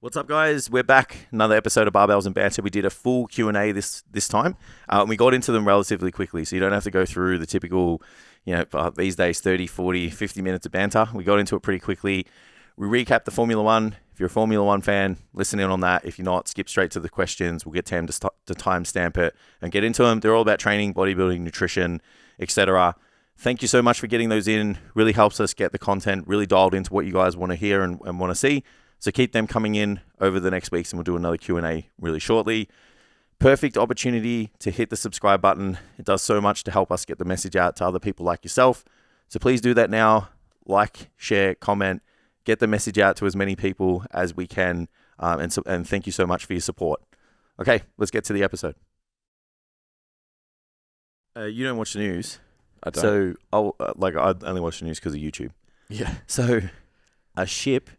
What's up, guys? We're back. Another episode of Barbells and Banter. We did a full Q&A this time. And we got into them relatively quickly, so you don't have to go through the typical, these days, 30, 40, 50 minutes of banter. We got into it pretty quickly. We recapped the Formula One. If you're a Formula One fan, listen in on that. If you're not, skip straight to the questions. We'll get Tam to timestamp it and get into them. They're all about training, bodybuilding, nutrition, etc. Thank you so much for getting those in. Really helps us get the content really dialed into what you guys want to hear and want to see. So keep them coming in over the next weeks, and we'll do another Q&A really shortly. Perfect opportunity to hit the subscribe button. It does so much to help us get the message out to other people like yourself. So please do that now. Like, share, comment, get the message out to as many people as we can. And thank you so much for your support. Okay, let's get to the episode. You don't watch the news. I don't. So I only watch the news because of YouTube. Yeah. So a ship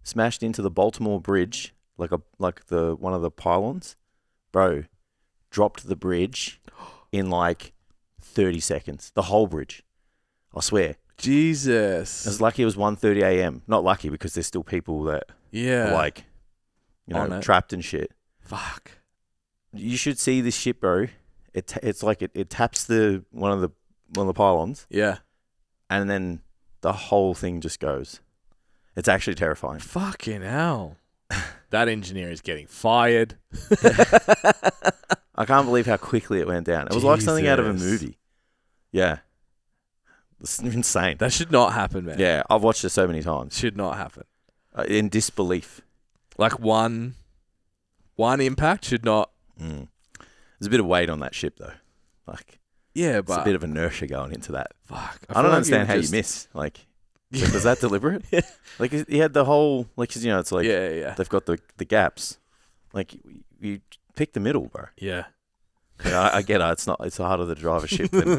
smashed into the Baltimore Bridge, one of the pylons, bro. Dropped the bridge in 30 seconds. The whole bridge, I swear. Jesus. I was lucky it was 1:30 a.m. Not lucky because there's still people that are trapped and shit. Fuck. You should see this ship, bro. It taps one of the pylons. Yeah. And then the whole thing just goes. It's actually terrifying. Fucking hell. That engineer is getting fired. I can't believe how quickly it went down. It was like something out of a movie. Yeah. It's insane. That should not happen, man. Yeah, I've watched it so many times. Should not happen. In disbelief. One impact should not. There's a bit of weight on that ship, though. Yeah, it's a bit of inertia going into that. Fuck. I don't understand how you miss. Was that deliberate? Yeah. He had the whole, it's yeah. They've got the gaps. You pick the middle, bro. Yeah. I get it. It's harder to drive a ship than,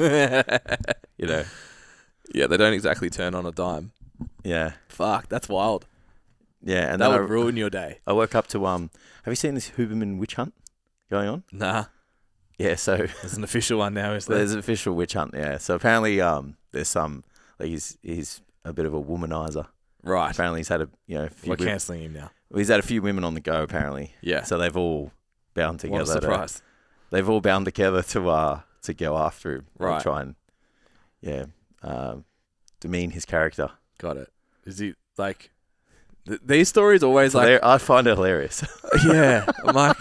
Yeah, they don't exactly turn on a dime. Yeah. Fuck, that's wild. Yeah, and that would ruin your day. I woke up to have you seen this Huberman witch hunt going on? Nah. Yeah, so there's an official one now, isn't there? There's an official witch hunt. Yeah, so apparently there's some he's a bit of a womanizer. Right. Apparently he's had We're cancelling him now. He's had a few women on the go. Apparently. Yeah. So they've all bound together. What a surprise. They've all bound together to go after him. Right. And try and demean his character. Got it. Is he these stories always I find it hilarious. Yeah. I'm like,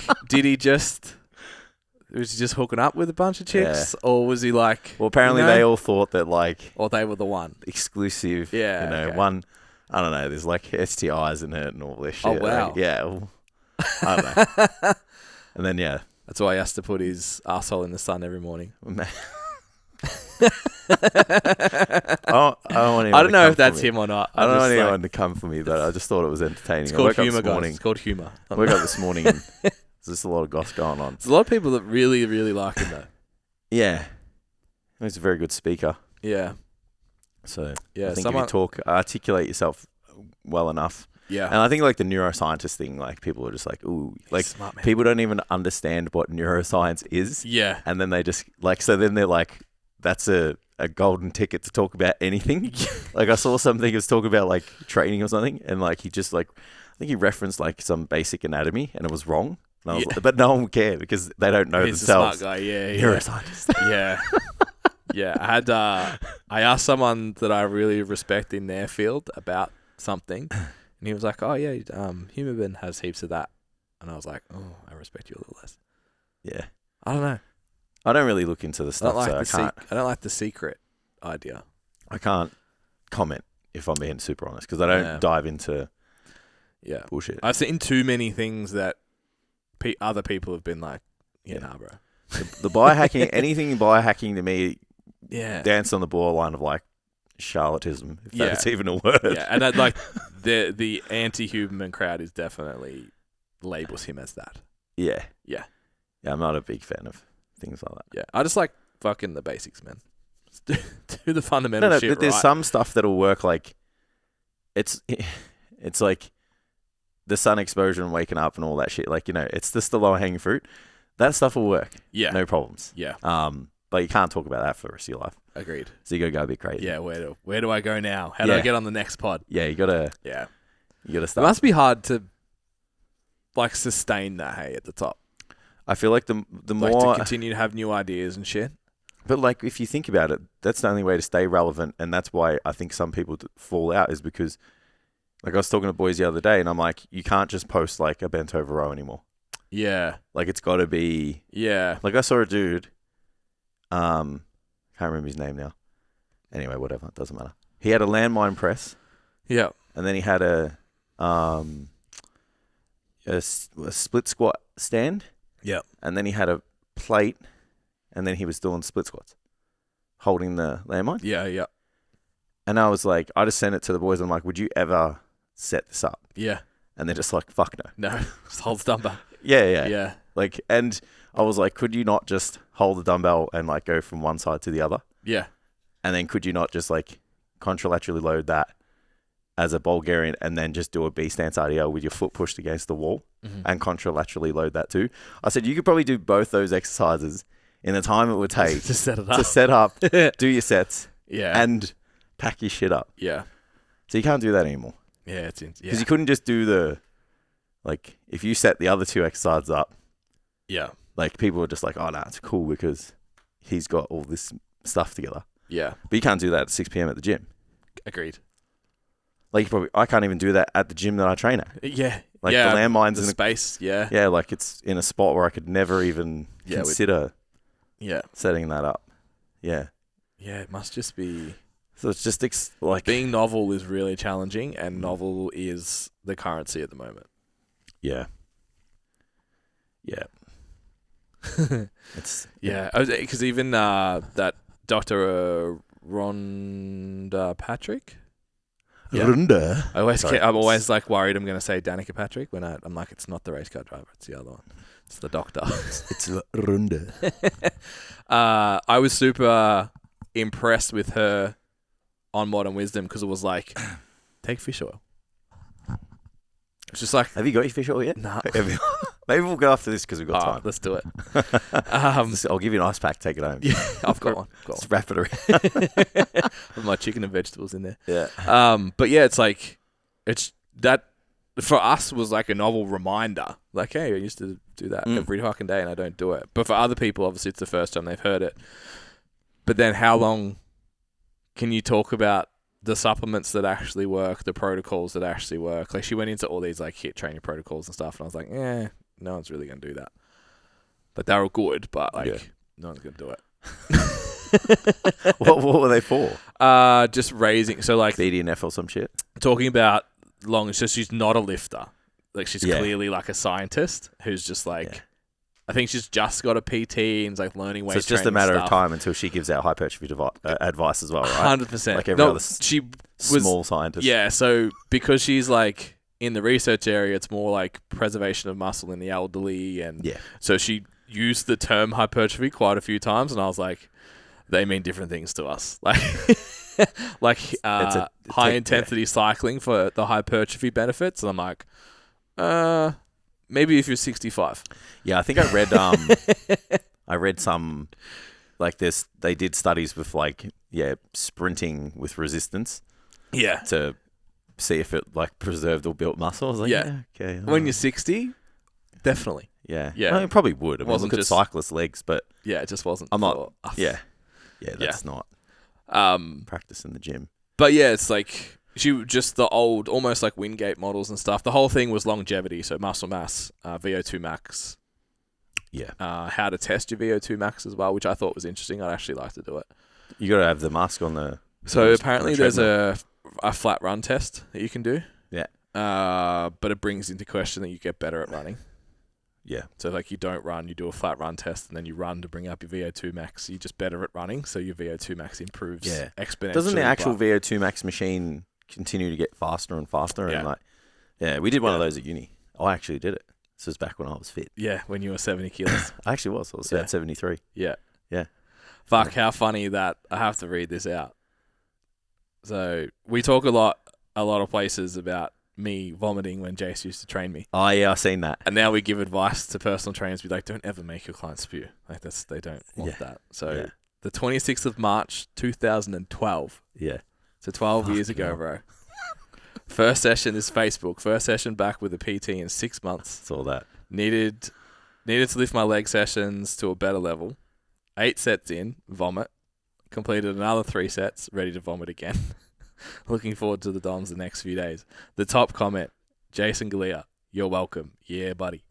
was he just hooking up with a bunch of chicks? Yeah. Or was he Well, apparently they all thought that or they were the one. Exclusive. Yeah. Okay. One, I don't know, there's STIs in it and all this shit. Oh, wow. I don't know. And then, yeah. That's why he has to put his asshole in the sun every morning. I don't know if that's him or not. I don't want anyone to come for me, but I just thought it was entertaining. It's called humour, guys. It's called humour. I woke up this morning and there's just a lot of goss going on. There's a lot of people that really, really like him, though. Yeah. He's a very good speaker. Yeah. So I think if you articulate yourself well enough. Yeah. And I think the neuroscientist thing, people are just ooh, smart, man. People don't even understand what neuroscience is. Yeah. And then they just so then they're that's a golden ticket to talk about anything. I saw something he was talking about training or something, and he just I think he referenced some basic anatomy and it was wrong. And I was but no one would care because they don't know themselves. He's a smart guy, yeah. Neuroscientist. Yeah. Yeah. I asked someone that I really respect in their field about something, and he was like, "Oh yeah, Huberman has heaps of that," and I was like, "Oh, I respect you a little less." Yeah. I don't know. I don't really look into the stuff, I don't like the secret idea. I can't comment if I'm being super honest because I don't dive into bullshit. I've seen too many things that other people have been like, nah, bro. The biohacking, anything biohacking to me, danced on the borderline of charlatanism, if that's even a word. Yeah, and that the anti-Huberman crowd is definitely labels him as that. Yeah. Yeah. Yeah, I'm not a big fan of things like that. Yeah, I just like fucking the basics, man. Do the fundamental shit but there's right. some stuff that'll work it's the sun exposure and waking up and all that shit. It's just the lower hanging fruit. That stuff will work. Yeah. No problems. Yeah. But you can't talk about that for the rest of your life. Agreed. So you gotta go a bit crazy. Yeah, where do I go now? How do I get on the next pod? Yeah, you gotta Yeah. You gotta It start. must be hard to like sustain that, hey, at the top? I feel like the Like more to continue to have new ideas and shit? But like, if you think about it, that's the only way to stay relevant, and that's why I think some people fall out is because, like, I was talking to boys the other day, and I'm like, you can't just post like a bent over row anymore. Yeah. Like, it's got to be. Yeah. Like, I saw a dude. Can't remember his name now. Anyway, whatever, it doesn't matter. He had a landmine press. Yeah. And then he had a split squat stand. Yeah. And then he had a plate. And then he was doing split squats, holding the landmine. Yeah, yeah. And I was like, I just sent it to the boys. I'm like, would you ever set this up? Yeah. And they're just like, fuck no. No, just hold the dumbbell. Yeah. Yeah. Like, and I was like, could you not just hold the dumbbell and like go from one side to the other? Yeah. And then could you not just like contralaterally load that as a Bulgarian and then just do a B stance RDL with your foot pushed against the wall and contralaterally load that too? I said, you could probably do both those exercises in the time it would take to set it up. To set up, do your sets, yeah, and pack your shit up. Yeah. So you can't do that anymore. Yeah, it's because you couldn't just do the like if you set the other two exercises up. Yeah. Like people were just like, oh no, it's cool because he's got all this stuff together. Yeah. But you can't do that at 6 p.m. at the gym. Agreed. Like I can't even do that at the gym that I train at. Yeah. Like the landmines in space. Yeah. Yeah, like it's in a spot where I could never even consider setting that up. Yeah. Yeah, it must just be. So it's just like being novel is really challenging, and novel is the currency at the moment. Yeah. Yeah. It's because even that Dr. Rhonda Patrick. Yeah. Rhonda. I'm always like worried I'm going to say Danica Patrick when I'm like, it's not the race car driver, it's the other one. It's the doctor. It's Rhonda. I was super impressed with her on Modern Wisdom because it was like, take fish oil. It's just like, have you got your fish oil yet? Nah. Maybe we'll go after this because we've got time. Let's do it. I'll give you an ice pack. Take it home. Yeah, I've got one. Just wrap it around. With my chicken and vegetables in there. Yeah. But yeah, it's like it's that for us was like a novel reminder. Like, hey, I used to do that every fucking day, and I don't do it. But for other people, obviously, it's the first time they've heard it. But then, how long can you talk about the supplements that actually work, the protocols that actually work? Like, she went into all these like HIIT training protocols and stuff, and I was like, no one's really gonna do that. But they're all good, but like, no one's gonna do it. What were they for? Just raising. So like BDNF or some shit. Talking about long. So she's not a lifter. Like she's clearly like a scientist who's just like. I think she's just got a PT and is like learning weight. So it's just a matter of time until she gives out hypertrophy advice as well, right? 100%. Like every other she small scientist. Yeah. So because she's like in the research area, it's more like preservation of muscle in the elderly, and so she used the term hypertrophy quite a few times, and I was like, they mean different things to us. Like high intensity cycling for the hypertrophy benefits, and I'm like, maybe if you're 65. Yeah, I think I read some like this. They did studies with like sprinting with resistance. Yeah. To see if it like preserved or built muscle. I was like, okay. When you're 60, definitely. Yeah. Well, it probably would. I mean, look at cyclist legs, but it just wasn't. I'm not. Yeah. That's not practice in the gym. But yeah, it's like. She just the old, almost like Wingate models and stuff. The whole thing was longevity, so muscle mass, VO2 max. Yeah. How to test your VO2 max as well, which I thought was interesting. I'd actually like to do it. You got to have the mask on the. So apparently there's a flat run test that you can do. Yeah. But it brings into question that you get better at running. Yeah. So like you don't run, you do a flat run test, and then you run to bring up your VO2 max. You're just better at running, so your VO2 max improves exponentially. Doesn't the actual VO2 max machine continue to get faster and faster? And like, we did one of those at uni. I actually did it. This was back when I was fit. Yeah, when you were 70 kilos. I actually was. I was about 73. Yeah. Yeah. Fuck, how funny that I have to read this out. So we talk a lot of places about me vomiting when Jace used to train me. Oh yeah, I've seen that. And now we give advice to personal trainers, be like, don't ever make your clients spew. Like they don't want that. So the 26th of March, 2012. Yeah. So 12 years ago, bro. First session is Facebook. First session back with a PT in 6 months. It's all that. Needed to lift my leg sessions to a better level. 8 sets in, vomit. Completed another 3 sets, ready to vomit again. Looking forward to the DOMs the next few days. The top comment, Jason Galea, you're welcome. Yeah, buddy.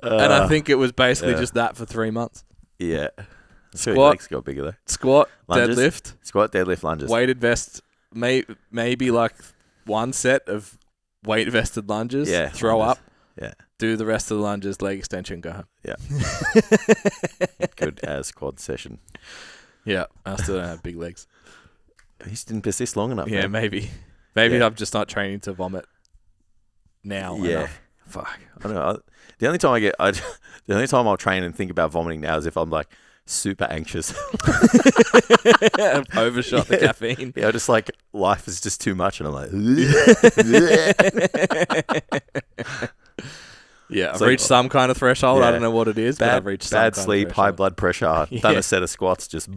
And I think it was basically just that for 3 months. Yeah. Squat. Your legs got bigger though. Squat, Lunges. deadlift. Squat, deadlift, lunges. Weighted vest, maybe like 1 set of weight vested lunges. Yeah. Throw lunges. up. Yeah. Do the rest of the lunges, leg extension, go home. Yeah. Good as quad session. Yeah, I still don't have big legs. He just didn't persist long enough. Yeah, man. maybe Yeah. I'm just not training to vomit now. Yeah. Enough. Fuck. I don't know. The only time I'll train and think about vomiting now is if I'm like super anxious. Overshot the caffeine. Yeah, just like life is just too much, and I'm like, Yeah, I've like- reached some kind of threshold. Yeah. I don't know what it is, but I've reached some bad kind sleep, of high threshold. blood pressure, done a set of squats, just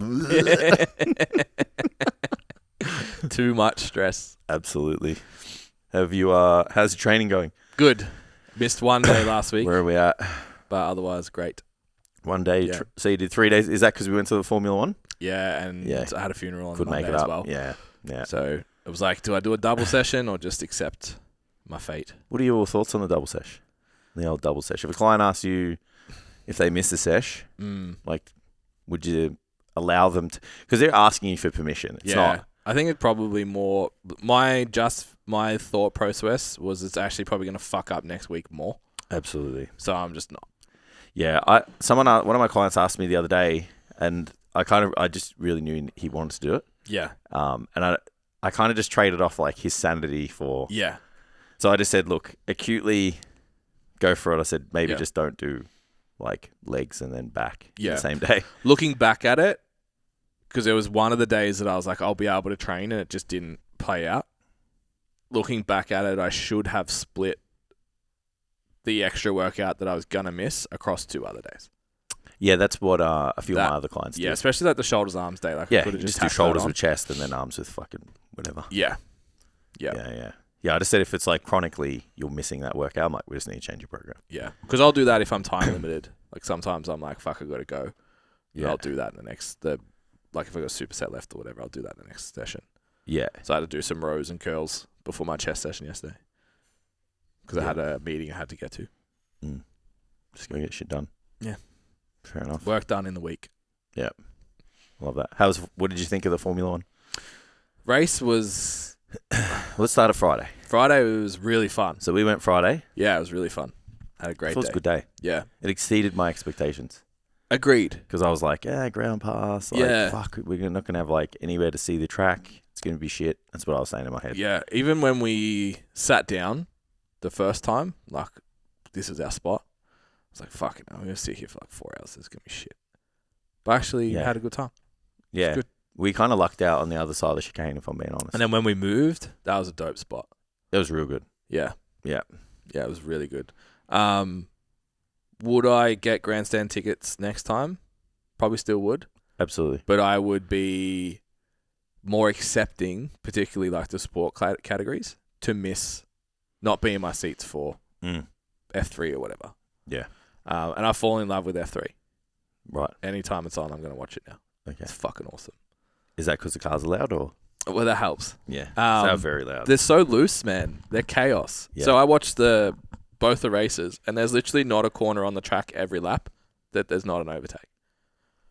Too much stress. absolutely. Have you? How's your training going? Good. Missed 1 day last week, Where are we at? but otherwise great. One day. Yeah. So you did 3 days. Is that because we went to the Formula One? Yeah, and Yeah. I had a funeral on Couldn't Monday make it up. as well. Yeah. Yeah. So it was like, do I do a double session or just accept my fate? What are your thoughts on the double sesh? The old double sesh. If a client asks you if they miss a sesh, like, would you allow them to? Because they're asking you for permission. It's not. I think it's probably more my thought process was it's actually probably going to fuck up next week more. Absolutely. So I'm just not. Yeah. One of my clients asked me the other day, and I just really knew he wanted to do it. Yeah. And I kind of just traded off like his sanity for. Yeah. So I just said, look, acutely go for it. I said, maybe Yeah. just don't do like legs and then back Yeah. the same day. Looking back at it, because there was one of the days that I was like, I'll be able to train, and it just didn't play out. Looking back at it, I should have split the extra workout that I was going to miss across 2 other days. Yeah, that's what a few of my other clients Yeah, do. especially like the shoulders, arms day. Like, I Yeah, could you have just do tacked that shoulders on. with chest and then arms with fucking whatever. Yeah. Yeah, I just said if it's like chronically you're missing that workout, I'm like, we just need to change your program. Yeah. Because I'll do that if I'm time limited. Like sometimes I'm like, fuck, I got to go. Yeah. I'll do that in the next, like if I got a superset left or whatever, I'll do that in the next session. Yeah. So I had to do some rows and curls before my chest session yesterday. Because I had a meeting I had to get to. Just gonna get shit done. Yeah. Fair enough. Work done in the week. Yeah. Love that. What did you think of the Formula One? Race was... Let's start at Friday. Friday was really fun. So we went Friday. Yeah, it was really fun. Had a great It was day. a good day. Yeah. It exceeded my expectations. Agreed. Because I was like, ground pass. Like, Yeah. fuck, we're not going to have like anywhere to see the track. It's going to be shit. That's what I was saying in my head. Yeah. Even when we sat down the first time, like, this is our spot. I was like, fuck it, I'm going to sit here for like 4 hours. This is going to be shit. But actually, Yeah. had a good time. Yeah. Good. We kind of lucked out on the other side of the chicane, if I'm being honest. And then when we moved, that was a dope spot. It was real good. Yeah. Yeah. Yeah, it was really good. Would I get grandstand tickets next time? Probably still would. Absolutely. But I would be more accepting, particularly like the sport categories, to miss not being in my seats for F3 or whatever. Yeah. And I've fallen in love with F3. Right. Anytime it's on, I'm going to watch it now. Okay. It's fucking awesome. Is that because the car's are loud or? Well, that helps. Yeah. They're very loud. They're so loose, man. They're chaos. Yeah. So I watched both the races, and there's literally not a corner on the track every lap that there's not an overtake.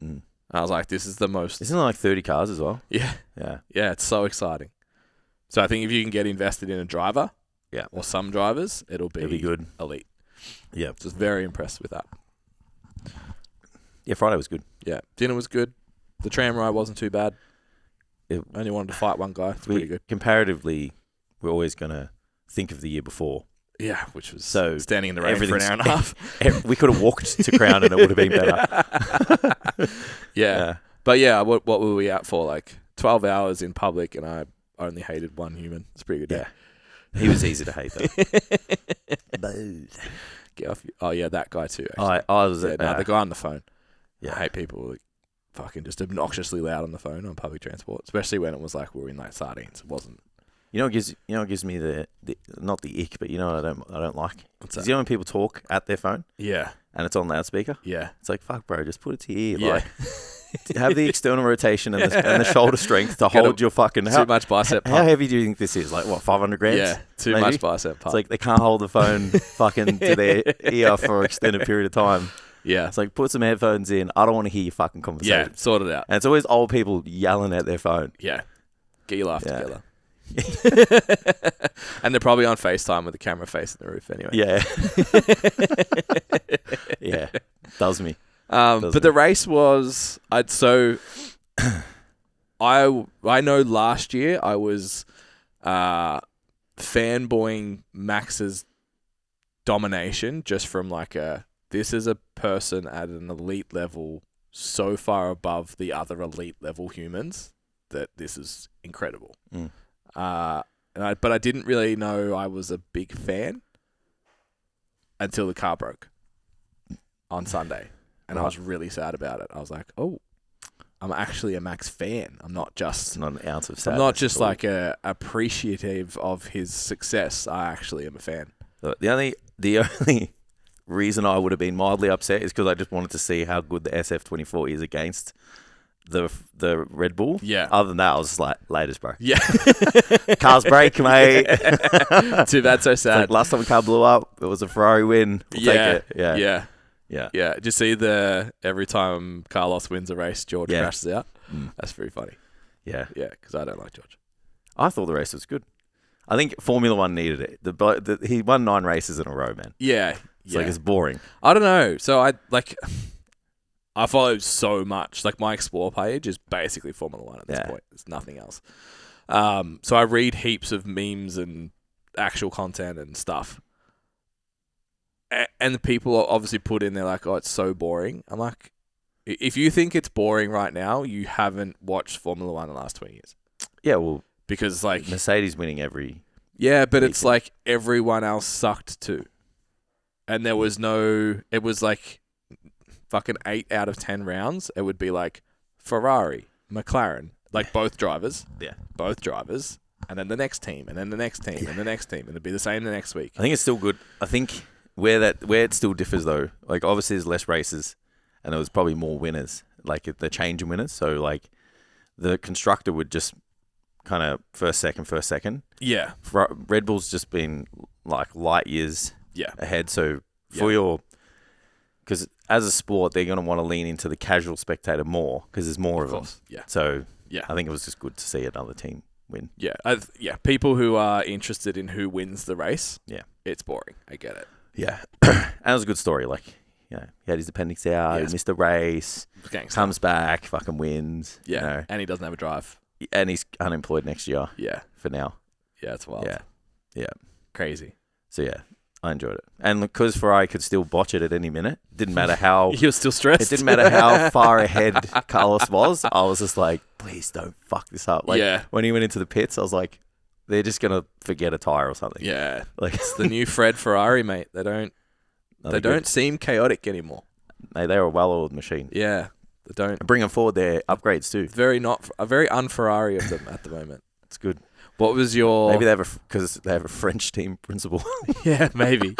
Mm. I was like, this is the most... Isn't it like 30 cars as well? Yeah. Yeah. Yeah, it's so exciting. So I think if you can get invested in a driver, or some drivers, it'll be good. Elite. Yeah. Just very impressed with that. Yeah, Friday was good. Yeah. Dinner was good. The tram ride wasn't too bad. Only wanted to fight one guy. It's pretty good. Comparatively, we're always going to think of the year before. Yeah, which was so standing in the rain for an hour and a half. We could have walked to Crown and it would have been better. Yeah. But yeah, what were we out for? Like 12 hours in public, and I only hated one human. It's a pretty good day. Yeah. He was easy to hate, though. Get off. Oh, yeah, that guy too. Actually. I was the guy on the phone. Yeah. I hate people like, fucking just obnoxiously loud on the phone on public transport, especially when it was like we were in like sardines. It wasn't. What gives me the not the ick, but you know what I don't like. What's that? You know when people talk at their phone Yeah. and it's on loudspeaker? Yeah. It's like, fuck, bro, just put it to your ear. Yeah. Like, have the external rotation and the shoulder strength to hold your fucking... Too much bicep pump. How heavy do you think this is? Like, what, 500 grams? Yeah, too maybe? much bicep pump. It's like they can't hold the phone fucking to their ear for an extended period of time. Yeah. It's like, put some headphones in. I don't want to hear your fucking conversation. Yeah, sort it out. And it's always old people yelling at their phone. Yeah. Get your life Yeah. together. And they're probably on FaceTime with the camera facing the roof anyway. Yeah. Yeah. Does me. But the race was... I know last year I was fanboying Max's domination just from like this is a person at an elite level so far above the other elite level humans that this is incredible. But I didn't really know I was a big fan until the car broke on Sunday. And I was really sad about it. I was like, oh, I'm actually a Max fan. I'm not just... It's not an ounce of sadness. I'm not just like appreciative of his success. I actually am a fan. The only reason I would have been mildly upset is because I just wanted to see how good the SF24 is against the Red Bull. Yeah. Other than that, I was just like, latest, bro. Yeah. Cars break, mate. Too bad, so sad. Like last time the car blew up, it was a Ferrari win. We'll take it. Yeah. Did you see every time Carlos wins a race, George crashes out? That's very funny. Yeah, because I don't like George. I thought the race was good. I think Formula One needed it. He won 9 races in a row, man. Yeah. It's like it's boring. I don't know. So I follow so much. Like my Explore page is basically Formula One at this point. There's nothing else. So I read heaps of memes and actual content and stuff. And the people obviously put in there like, oh, it's so boring. I'm like, if you think it's boring right now, you haven't watched Formula One in the last 20 years. Yeah, well, because like Mercedes winning every... Yeah, but it's like everyone else sucked too. And there was it was like fucking 8 out of 10 rounds. It would be like Ferrari, McLaren, like both drivers. Yeah. Both drivers. And then the next team, and then the next team, and the next team. And it'd be the same the next week. I think it's still good. I think where it still differs though, like obviously there's less races and there was probably more winners, like the change in winners. So like the constructor would just kind of first, second. Yeah. Red Bull's just been like light years ahead. So for because as a sport, they're going to want to lean into the casual spectator more because there's more of them. Yeah. So I think it was just good to see another team win. Yeah. People who are interested in who wins the race. Yeah. It's boring. I get it. Yeah. And it was a good story. Like, he had his appendix out, he missed the race, comes back, fucking wins. Yeah. And he doesn't have a drive. And he's unemployed next year. Yeah. For now. Yeah, it's wild. Yeah. Crazy. So, I enjoyed it. And because Ferrari could still botch it at any minute, didn't matter how... He was still stressed. It didn't matter how far ahead Carlos was. I was just like, please don't fuck this up. Like, when he went into the pits, I was like, they're just going to forget a tyre or something. Yeah. Like it's the new Fred Ferrari, mate. They don't seem chaotic anymore. They're a well-oiled machine. Yeah. They don't. Bringing forward their upgrades too. Very un-Ferrari of them at the moment. It's good. What was your... Maybe because they have a French team principal. Yeah, maybe.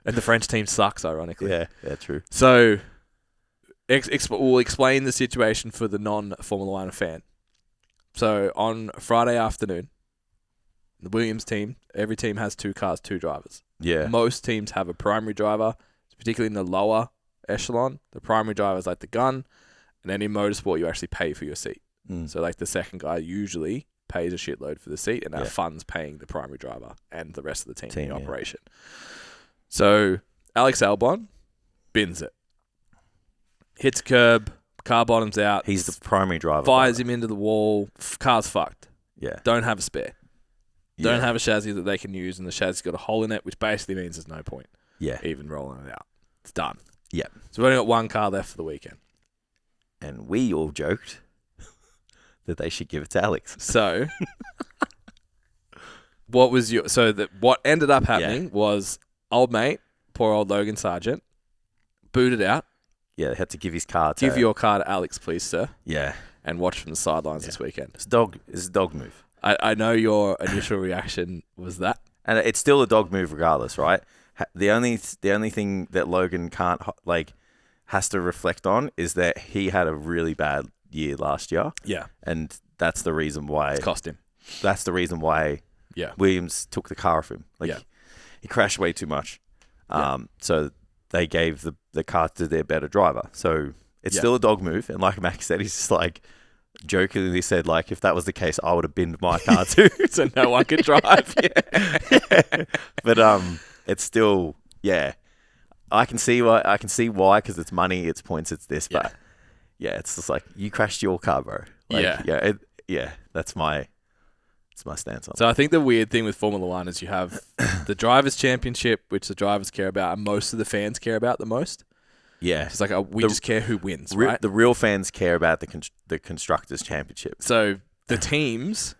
And the French team sucks, ironically. Yeah, true. So, we'll explain the situation for the non-Formula One fan. So, on Friday afternoon, the Williams team, every team has 2 cars, 2 drivers. Yeah. Most teams have a primary driver, particularly in the lower echelon. The primary driver is like the gun. And then in motorsport, you actually pay for your seat. So, like the second guy usually pays a shitload for the seat and that funds paying the primary driver and the rest of the team in the operation. So Alex Albon bins it. Hits a curb, car bottoms out. He's the primary driver. Fires him into the wall. Car's fucked. Yeah. Don't have a spare. Don't have a chassis that they can use and the chassis got a hole in it, which basically means there's no point even rolling it out. It's done. Yeah. So we've only got 1 car left for the weekend. And we all joked that they should give it to Alex. So, what ended up happening was old mate, poor old Logan Sargent, booted out they had to give his car to... Give your car to Alex, please, sir. Yeah. And watch from the sidelines this weekend. It's a dog move. I know your initial reaction was that. And it's still a dog move regardless, right? The only thing that Logan can't, like, has to reflect on is that he had a really bad year last year. Yeah. And that's the reason why... It's cost him. That's the reason why Williams took the car off him. Like, he crashed way too much. So they gave the car to their better driver. So it's still a dog move. And like Max said, he's just like, jokingly said, like, if that was the case, I would have binned my car too. So no one could drive. But it's still, I can see why, because it's money, it's points, it's this. But it's just like, you crashed your car, bro. Like, that's my stance on it. So I think the weird thing with Formula One is you have the Drivers' Championship, which the drivers care about, and most of the fans care about the most. Yeah. It's like, we just care who wins, right? The real fans care about the Constructors' Championship. So the teams,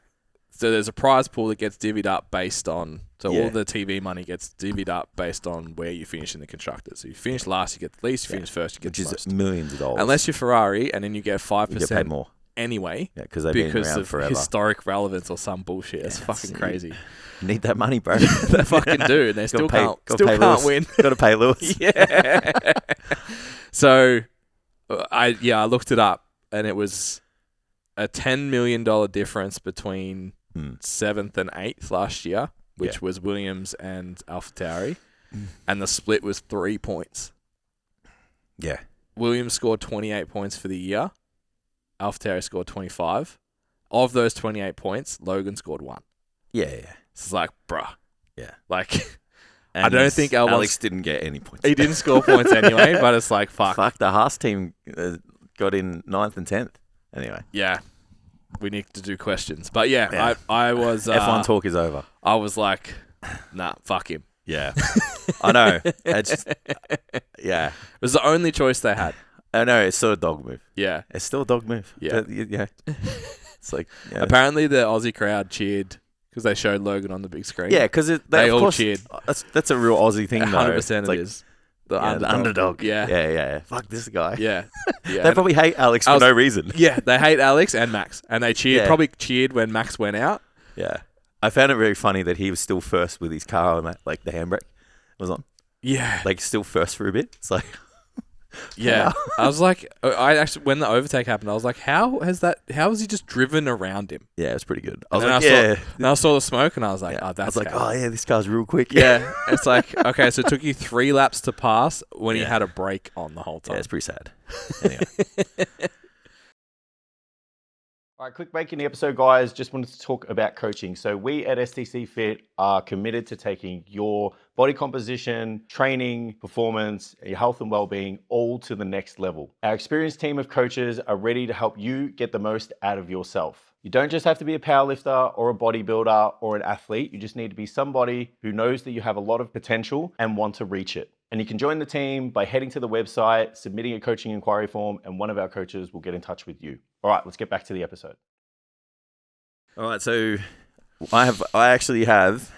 so there's a prize pool that gets divvied up based on, all the TV money gets divvied up based on where you finish in the Constructors. So you finish last, you get the least. You finish first, you get the most. Which is millions of dollars. Unless you're Ferrari, and then you get 5%. You get paid more. Anyway, because they've been around of forever. Historic relevance or some bullshit. It's fucking crazy. You need that money, bro. They fucking do. And they still can't win. Got to pay Lewis. Yeah. So, I looked it up, and it was a $10 million difference between 7th and 8th last year, which was Williams and AlphaTauri, and the split was 3 points. Yeah. Williams scored 28 points for the year. AlphaTauri scored 25. Of those 28 points, Logan scored 1. Yeah. It's like, bruh. Yeah. Like, and I don't think Alex didn't get any points. He didn't score points anyway, but it's like, fuck. Fuck, the Haas team got in 9th and 10th. Anyway. Yeah. We need to do questions. But I was... F1 talk is over. I was like, nah, fuck him. Yeah. I know. It was the only choice they had. I know, it's still a dog move. Yeah. It's still a dog move. Yeah. It's like... Yeah. Apparently the Aussie crowd cheered because they showed Logan on the big screen. Yeah, because they all cheered. That's a real Aussie thing, 100% though. it is. The underdog. Yeah. Yeah. Fuck this guy. Yeah. They probably hate Alex for no reason. Yeah, they hate Alex and Max. And they probably cheered when Max went out. Yeah. I found it very funny that he was still first with his car on, like, the handbrake was on. Yeah. Like, still first for a bit. It's like... Yeah. I was like, when the overtake happened, I was like, how has he just driven around him? Yeah, it was pretty good. I saw the smoke and I was like, this car's real quick. Yeah. It's like, okay, so it took you 3 laps to pass when he had a brake on the whole time. Yeah, it's pretty sad. Anyway. All right, quick break in the episode, guys. Just wanted to talk about coaching. So we at STCfit are committed to taking your body composition, training, performance, your health and well-being all to the next level. Our experienced team of coaches are ready to help you get the most out of yourself. You don't just have to be a powerlifter or a bodybuilder or an athlete. You just need to be somebody who knows that you have a lot of potential and want to reach it. And you can join the team by heading to the website, submitting a coaching inquiry form, and one of our coaches will get in touch with you. All right, let's get back to the episode. All right, so I actually have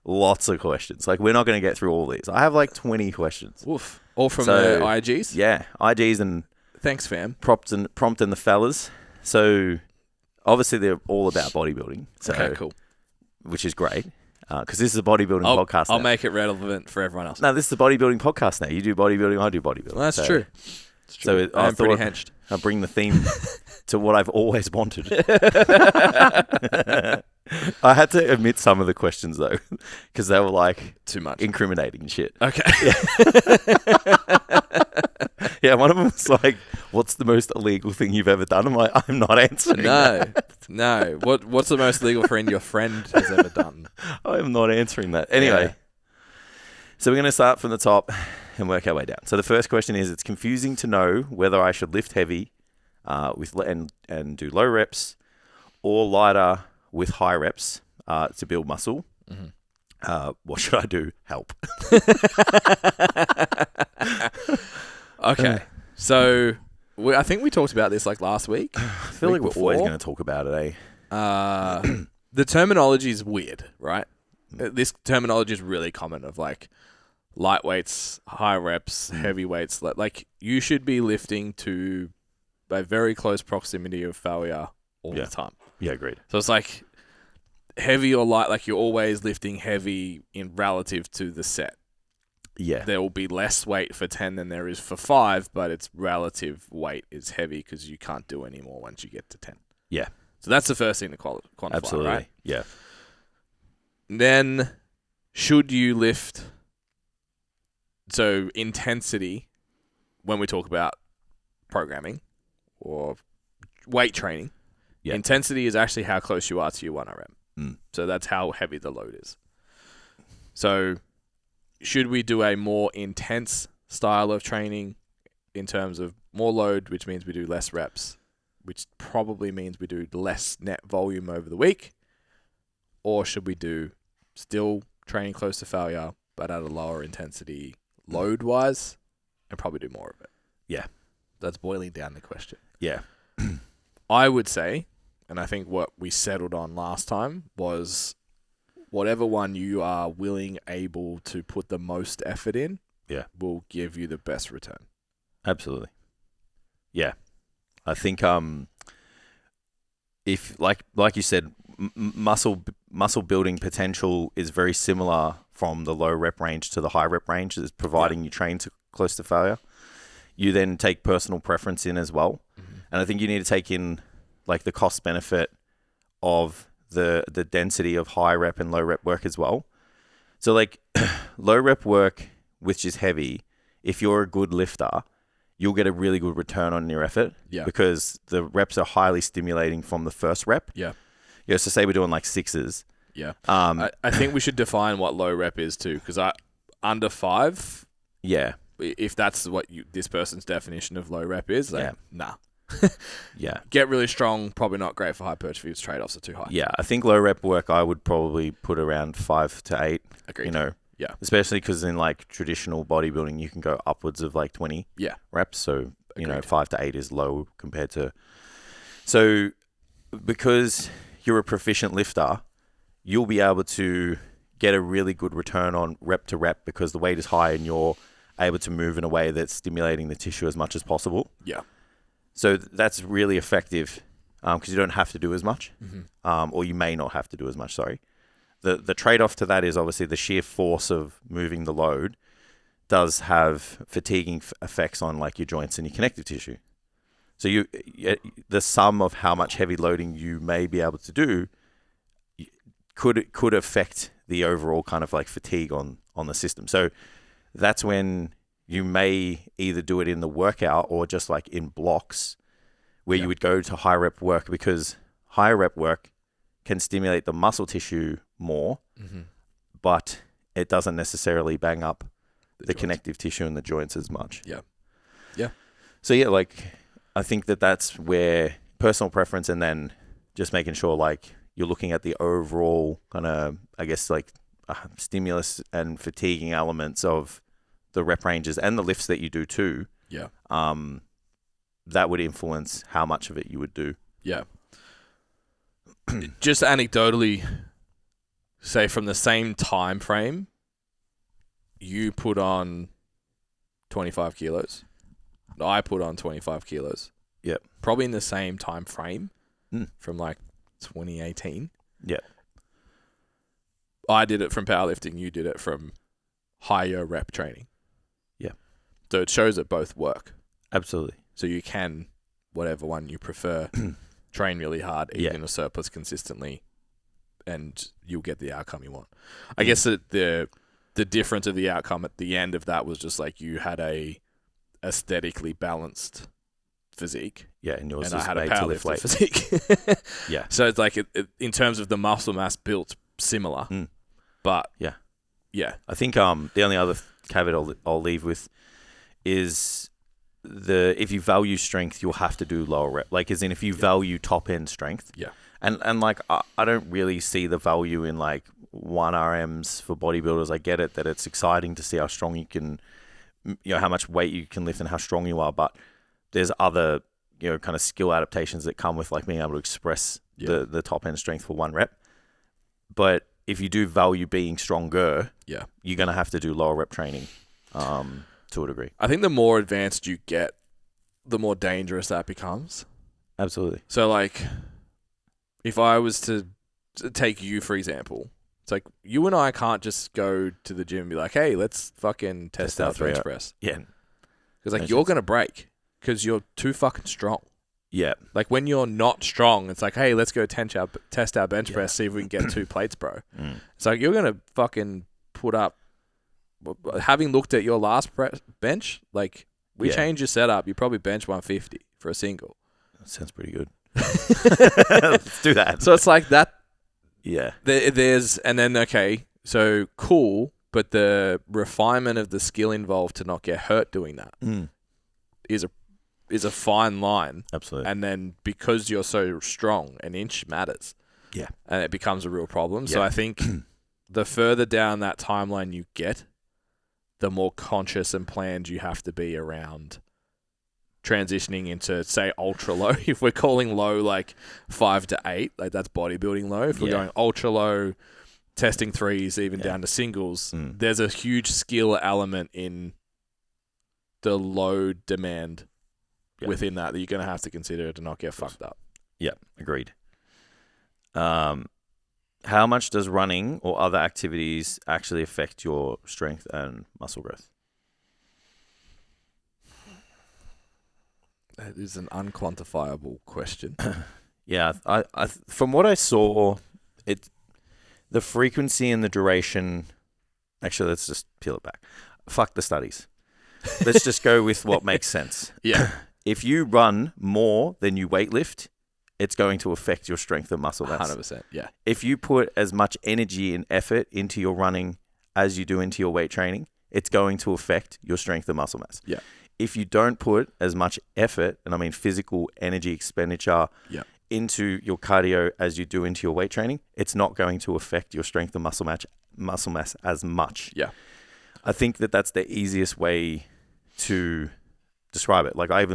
lots of questions. Like, we're not going to get through all these. I have like 20 questions. Oof. All from the IGs? Yeah, IGs and... Thanks, fam. Prompting the fellas. So, obviously, they're all about bodybuilding. So, okay, cool. Which is great. Because this is a bodybuilding podcast now. I'll make it relevant for everyone else. No, this is a bodybuilding podcast now. You do bodybuilding, I do bodybuilding. Well, that's true. It's true. So I'm pretty henched. I'll bring the theme to what I've always wanted. I had to omit some of the questions, though, because they were like... Too much. Incriminating and shit. Okay. Yeah, one of them was like, what's the most illegal thing you've ever done? I'm like, I'm not answering that. No. What's the most illegal thing your friend has ever done? I am not answering that. Anyway, So we're going to start from the top and work our way down. So the first question is, it's confusing to know whether I should lift heavy and do low reps or lighter with high reps to build muscle. Mm-hmm. What should I do? Help. Okay. So I think we talked about this like last week. I feel like we're always going to talk about it, The terminology is weird, right? This terminology is really common of like light weights, high reps, heavy weights. Like you should be lifting to a very close proximity of failure all the time. Yeah, agreed. So it's like heavy or light, like you're always lifting heavy in relative to the set. Yeah. There will be less weight for 10 than there is for 5, but its relative weight is heavy because you can't do any more once you get to 10. Yeah. So that's the first thing to quantify, Absolutely. right? Yeah. Then, should you lift? So intensity, when we talk about programming or weight training, intensity is actually how close you are to your 1RM. So that's how heavy the load is. So should we do a more intense style of training in terms of more load, which means we do less reps, which probably means we do less net volume over the week? Or should we do still training close to failure, but at a lower intensity load-wise, and probably do more of it? Yeah. That's boiling down the question. Yeah. I would say, and I think what we settled on last time was whatever one you are willing, able to put the most effort in, will give you the best return. Absolutely. Yeah. I think if like you said, muscle building potential is very similar from the low rep range to the high rep range, is providing you train to close to failure. You then take personal preference in as well. And I think you need to take in like the cost benefit of the density of high rep and low rep work as well. So like low rep work, which is heavy, if you're a good lifter, you'll get a really good return on your effort because the reps are highly stimulating from the first rep. Yeah. So say we're doing like 6s. Yeah. I think we should define what low rep is too, because under 5. Yeah. If that's what this person's definition of low rep is, like, nah. Yeah. Get really strong, probably not great for hypertrophy because trade-offs are too high. Yeah. I think low rep work, I would probably put around 5 to 8. Agreed. Yeah. Especially because in like traditional bodybuilding, you can go upwards of like 20 reps. So, Agreed. 5 to 8 is low compared to. So, because you're a proficient lifter, you'll be able to get a really good return on rep to rep because the weight is high and you're able to move in a way that's stimulating the tissue as much as possible. Yeah. So that's really effective because you don't have to do as much, or you may not have to do as much, sorry. The trade-off to that is obviously the sheer force of moving the load does have fatiguing effects on like your joints and your connective tissue. So the sum of how much heavy loading you may be able to do could affect the overall kind of like fatigue on the system. So that's when you may either do it in the workout or just like in blocks where you would go to high rep work, because high rep work can stimulate the muscle tissue more, but it doesn't necessarily bang up the connective tissue in the joints as much. Yeah. Yeah. So like I think that's where personal preference, and then just making sure like you're looking at the overall kind of, I guess, like stimulus and fatiguing elements of the rep ranges and the lifts that you do too. Yeah. That would influence how much of it you would do. Yeah. Just anecdotally, say from the same time frame, you put on 25 kilos. I put on 25 kilos. Yep. Probably in the same time frame from like 2018. Yeah. I did it from powerlifting. You did it from higher rep training. Yeah. So it shows that both work. Absolutely. So you can, whatever one you prefer, train really hard, eat in a surplus consistently, and you'll get the outcome you want. I guess that the difference of the outcome at the end of that was just like you had a aesthetically balanced physique. Yeah, and yours and is I had a made to lift powerlifter weight. physique. Yeah. So it's like in terms of the muscle mass built similar, but yeah. I think the only other caveat I'll leave with is if you value strength, you'll have to do lower rep. Like, as in, if you value top end strength, and like I don't really see the value in like 1RMs for bodybuilders. I get it that it's exciting to see how strong you can, how much weight you can lift and how strong you are, but there's other kind of skill adaptations that come with like being able to express the top end strength for 1 rep. But if you do value being stronger, Yeah. you're going to have to do lower rep training to a degree. I think the more advanced you get, the more dangerous that becomes. Absolutely. So, like, if I was to take you, for example, it's like you and I can't just go to the gym and be like, hey, let's fucking test out bench press. Yeah. Because, like, you're going to break because you're too fucking strong. Yeah. Like, when you're not strong, it's like, hey, let's go test our bench press, see if we can get 2 plates, bro. It's like, you're going to fucking put up, having looked at your last bench, like, we changed your setup, you probably bench 150 for a single. That sounds pretty good. Let's do that. So it's like that. Yeah. And then, okay, so cool, but the refinement of the skill involved to not get hurt doing that is a fine line. Absolutely. And then because you're so strong, an inch matters. Yeah. And it becomes a real problem. Yeah. So I think the further down that timeline you get, the more conscious and planned you have to be around transitioning into, say, ultra low. If we're calling low like 5 to 8, like that's bodybuilding low. If we're going ultra low, testing threes, even down to singles, there's a huge skill element in the low demand within that you're going to have to consider to not get fucked up. Yeah, agreed. How much does running or other activities actually affect your strength and muscle growth? That is an unquantifiable question. Yeah, I from what I saw, the frequency and the duration. Actually, let's just peel it back. Fuck the studies. Let's just go with what makes sense. Yeah. If you run more than you weightlift, it's going to affect your strength and muscle mass. 100%. Yeah. If you put as much energy and effort into your running as you do into your weight training, it's going to affect your strength and muscle mass. Yeah. If you don't put as much effort, and I mean physical energy expenditure, into your cardio as you do into your weight training, it's not going to affect your strength and muscle mass as much. Yeah. I think that's the easiest way to describe it. Like I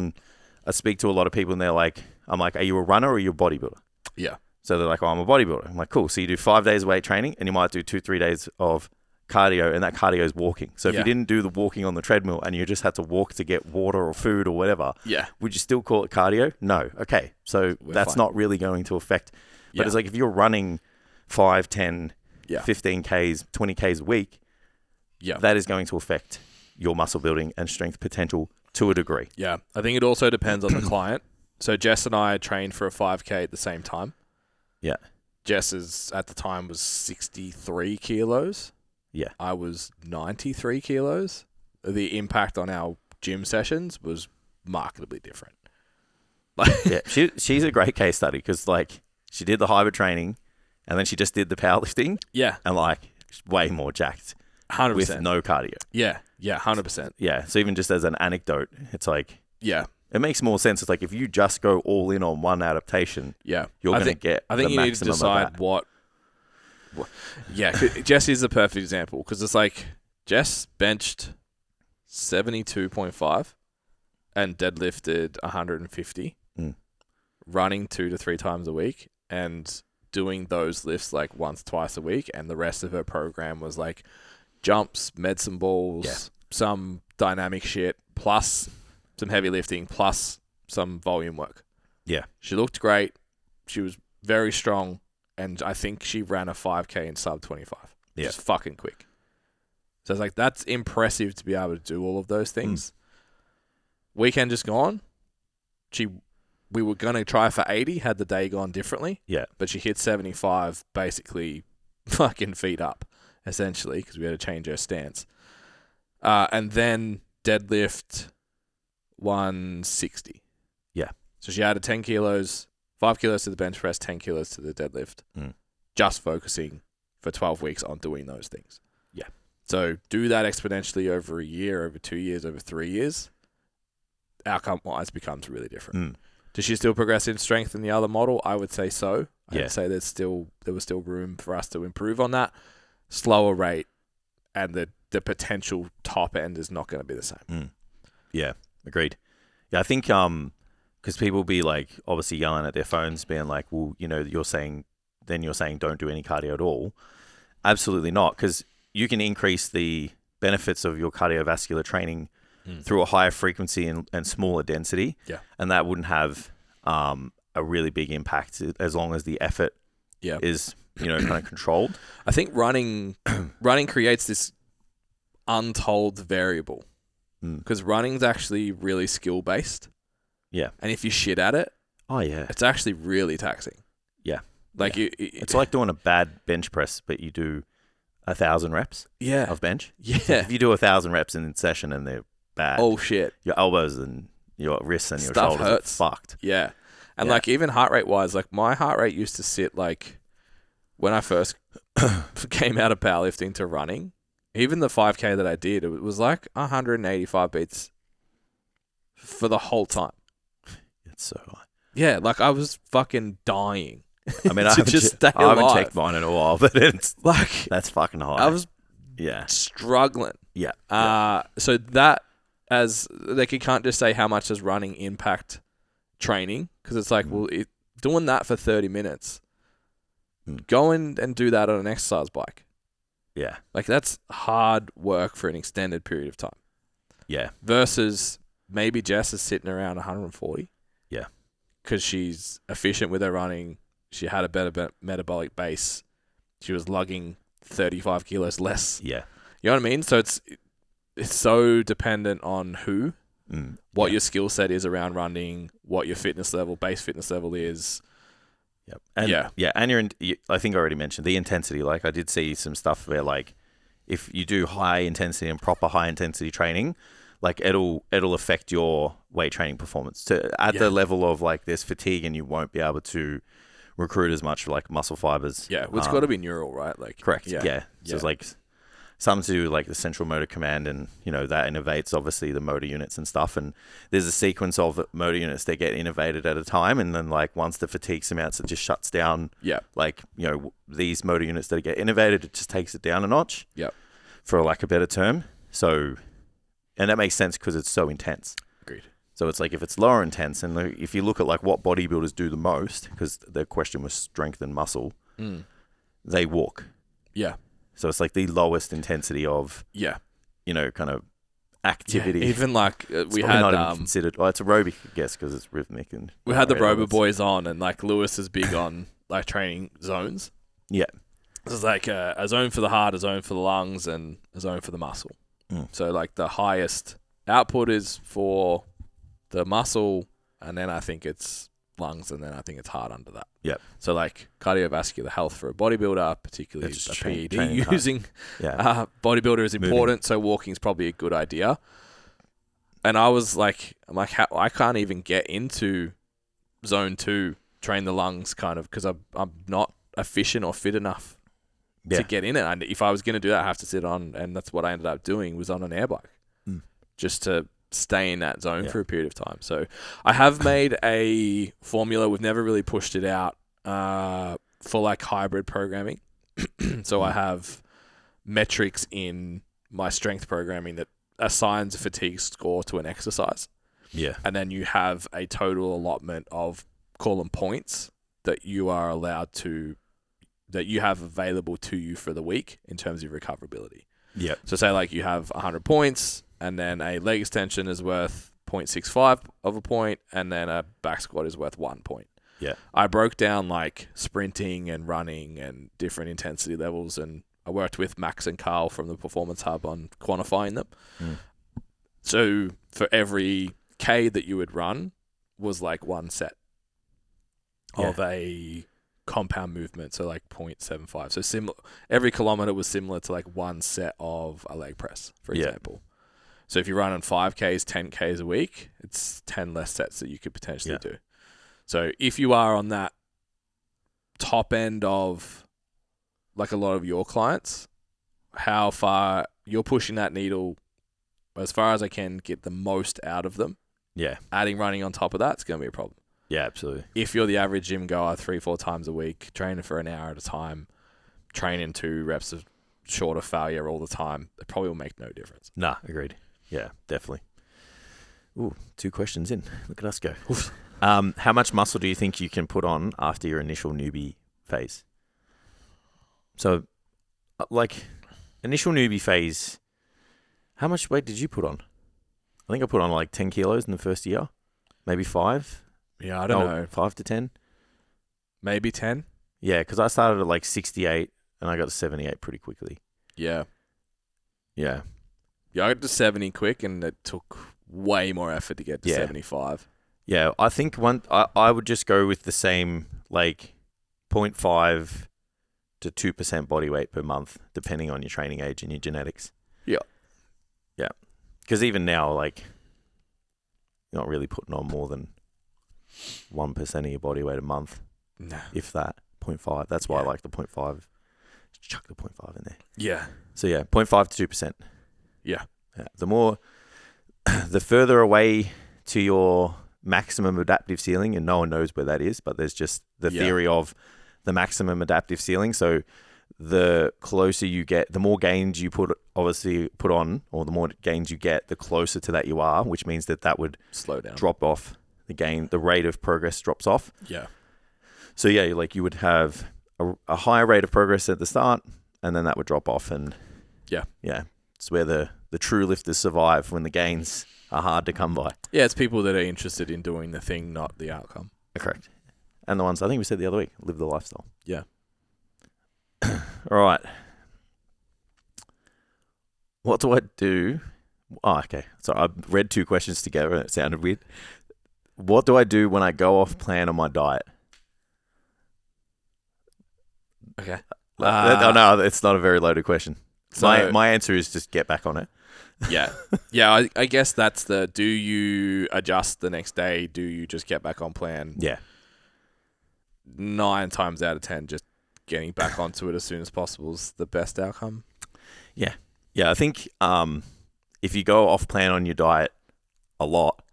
speak to a lot of people and I'm like, are you a runner or are you a bodybuilder? Yeah. So they're like, oh, I'm a bodybuilder. I'm like, cool. So you do 5 days of weight training and you might do 2-3 days of cardio, and that cardio is walking. So if you didn't do the walking on the treadmill and you just had to walk to get water or food or whatever, would you still call it cardio? No. Okay. So that's fine. Not really going to affect. But it's like if you're running 5, 10, 15 Ks, 20 Ks a week, that is going to affect your muscle building and strength potential to a degree. Yeah. I think it also depends on the client. So Jess and I trained for a 5K at the same time. Yeah. Jess's at the time was 63 kilos. Yeah. I was 93 kilos. The impact on our gym sessions was markedly different. Yeah, she's a great case study because she did the hybrid training and then she just did the powerlifting. Yeah. And way more jacked. 100%. With no cardio. Yeah. Yeah. 100%. Yeah. So even just as an anecdote, it's yeah. It makes more sense. It's like if you just go all in on one adaptation, you're going to get the maximum of that. I think you need to decide what. Yeah, Jess is the perfect example because it's like Jess benched 72.5 and deadlifted 150, running 2 to 3 times a week and doing those lifts once, twice a week. And the rest of her program was jumps, medicine balls, some dynamic shit, plus some heavy lifting, plus some volume work. Yeah. She looked great. She was very strong. And I think she ran a 5K in sub 25. Yeah. Just fucking quick. So it's that's impressive to be able to do all of those things. Weekend just gone. We were going to try for 80 had the day gone differently. Yeah. But she hit 75 basically fucking feet up, essentially, because we had to change her stance. And then deadlift 160. Yeah. So she added 10 kilos. 5 kilos to the bench press, 10 kilos to the deadlift. Just focusing for 12 weeks on doing those things. Yeah. So do that exponentially over a year, over 2 years, over 3 years. Outcome-wise becomes really different. Does she still progress in strength in the other model? I would say so. I'd say there was still room for us to improve on that. Slower rate and the potential top end is not going to be the same. Yeah, agreed. Yeah, I think because people be obviously yelling at their phones, being well, you're saying don't do any cardio at all. absolutely not, because you can increase the benefits of your cardiovascular training through a higher frequency and smaller density. Yeah. And that wouldn't have a really big impact as long as the effort is, kind of controlled. I think running creates this untold variable because running's actually really skill based. Yeah. And if you shit at it, it's actually really taxing. Yeah. Like it's like doing a bad bench press, but you do 1,000 reps of bench. Yeah. So if you do 1,000 reps in session and they're bad, oh shit, your elbows and your wrists and your Stuff shoulders hurts. are fucked. Yeah. And like even heart rate wise, like my heart rate used to sit like when I first came out of powerlifting to running, even the 5K that I did, it was like 185 beats for the whole time. It's so high. Yeah, like I was fucking dying. I mean, I haven't checked mine in a while, but it's like that's fucking high. I was struggling. Yeah. So that you can't just say how much does running impact training, because it's like, well, doing that for 30 minutes, go in and do that on an exercise bike. Yeah. Like that's hard work for an extended period of time. Yeah. Versus maybe Jess is sitting around 140. Yeah. Because she's efficient with her running. She had a better metabolic base. She was lugging 35 kilos less. Yeah. You know what I mean? So it's so dependent on what your skill set is around running, what your base fitness level is. Yep. And and I think I already mentioned the intensity. Like I did see some stuff where like if you do high intensity and proper high intensity training, like it'll affect your weight training performance at the level of like there's fatigue and you won't be able to recruit as much like muscle fibers. Yeah, well, it's got to be neural, right? Like correct. Yeah. So it's like some to do like the central motor command, and that innovates obviously the motor units and stuff. And there's a sequence of motor units that get innovated at a time, and then like once the fatigue amounts, it just shuts down. Yeah. Like these motor units that get innovated, it just takes it down a notch. Yeah. For lack of a better term. So, and that makes sense because it's so intense. Agreed. So it's like if it's lower intense, and if you look at like what bodybuilders do the most, because the question was strength and muscle, they walk. Yeah. So it's like the lowest intensity of kind of activity. Yeah, even like we had not even considered. Well, it's aerobic, I guess, because it's rhythmic and we had the Robo Boys on, and like Lewis is big on like training zones. Yeah. It's like a zone for the heart, a zone for the lungs, and a zone for the muscle. So like the highest output is for the muscle, and then I think it's lungs, and then I think it's heart under that. Yeah. So like cardiovascular health for a bodybuilder, particularly a PED using bodybuilder is important. So walking is probably a good idea. And I was like, I can't even get into zone 2, train the lungs kind of, because I'm not efficient or fit enough to get in it. And if I was going to do that, I have to sit on, and that's what I ended up doing, was on an air bike just to stay in that zone for a period of time. So I have made a formula. We've never really pushed it out for like hybrid programming. So I have metrics in my strength programming that assigns a fatigue score to an exercise. Yeah. And then you have a total allotment of, call them points, that you are allowed to, that you have available to you for the week in terms of recoverability. Yeah. So say like you have 100 points, and then a leg extension is worth 0.65 of a point, and then a back squat is worth 1 point. Yeah. I broke down like sprinting and running and different intensity levels, and I worked with Max and Carl from the Performance Hub on quantifying them. So for every K that you would run was like one set of a compound movement, so like 0.75. So similar, every kilometer was similar to like one set of a leg press, for example. So if you run on 5Ks, 10Ks a week, it's 10 less sets that you could potentially do. So if you are on that top end of like a lot of your clients, how far you're pushing that needle as far as I can get the most out of them. Yeah. Adding running on top of that, it's going to be a problem. Yeah, absolutely. If you're the average gym goer 3-4 times a week, training for an hour at a time, training 2 reps of shorter failure all the time, it probably will make no difference. Nah, agreed. Yeah, definitely. Ooh, 2 questions in. Look at us go. How much muscle do you think you can put on after your initial newbie phase? So like initial newbie phase, how much weight did you put on? I think I put on like 10 kilos in the first year, maybe 5. Yeah, I don't know. 5 to 10. Maybe 10. Yeah, because I started at like 68 and I got to 78 pretty quickly. Yeah. Yeah. Yeah, I got to 70 quick, and it took way more effort to get to 75. Yeah, I think I would just go with the same, like 0.5 to 2% body weight per month, depending on your training age and your genetics. Yeah. Yeah. Because even now, like, you're not really putting on more than 1% of your body weight a month. No. If that. 0.5. That's why I like the 0.5. Just chuck the 0.5 in there. Yeah. So yeah, 0.5 to 2%. Yeah. The further away to your maximum adaptive ceiling, and no one knows where that is, but there's just the theory of the maximum adaptive ceiling. So the closer you get, the more gains you put on, or the more gains you get, the closer to that you are, which means that would slow down, drop off the rate of progress drops off. Yeah. So yeah, like you would have a higher rate of progress at the start, and then that would drop off, and yeah, it's where the true lifters survive, when the gains are hard to come by. Yeah, it's people that are interested in doing the thing, not the outcome. Correct. And the ones, I think we said the other week, live the lifestyle. Yeah. All right. What do I do? Oh, okay. So I read 2 questions together and it sounded weird. What do I do when I go off plan on my diet? Okay. Oh, no, it's not a very loaded question. So, my answer is just get back on it. Yeah. Yeah, I guess that's do you adjust the next day? Do you just get back on plan? Yeah. 9 times out of 10, just getting back onto it as soon as possible is the best outcome. Yeah. Yeah, I think if you go off plan on your diet a lot,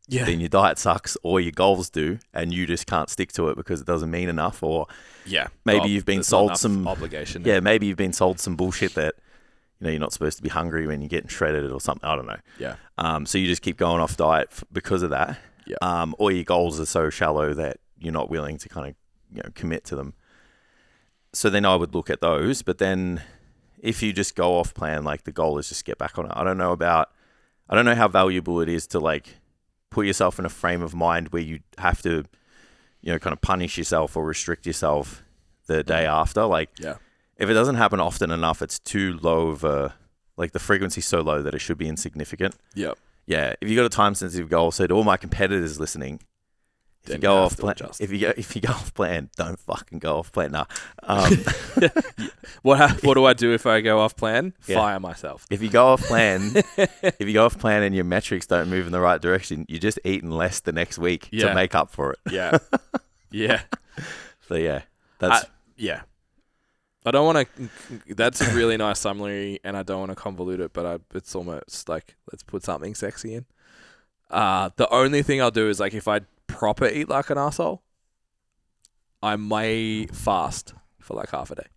then your diet sucks, or your goals do, and you just can't stick to it because it doesn't mean enough, or maybe you've been sold some obligation. Yeah, maybe you've been sold some bullshit that you're not supposed to be hungry when you're getting shredded or something. I don't know. Yeah. So you just keep going off diet because of that. Yeah. Or your goals are so shallow that you're not willing to kind of commit to them. So then I would look at those. But then if you just go off plan, like the goal is just get back on it. I don't know how valuable it is to like put yourself in a frame of mind where you have to, kind of punish yourself or restrict yourself the day after. Like, if it doesn't happen often enough, it's too low of the frequency's so low that it should be insignificant. Yep. Yeah. If you got a time sensitive goal, so to all my competitors listening, if you go off plan, don't fucking go off plan. Nah. What do I do if I go off plan? Fire myself. If you go off plan, and your metrics don't move in the right direction, you're just eating less the next week to make up for it. Yeah. Yeah. So yeah, that's I don't want to. That's a really nice summary, and I don't want to convolute it, but it's almost like let's put something sexy in. The only thing I'll do is like if I proper eat like an asshole, I may fast for like half a day.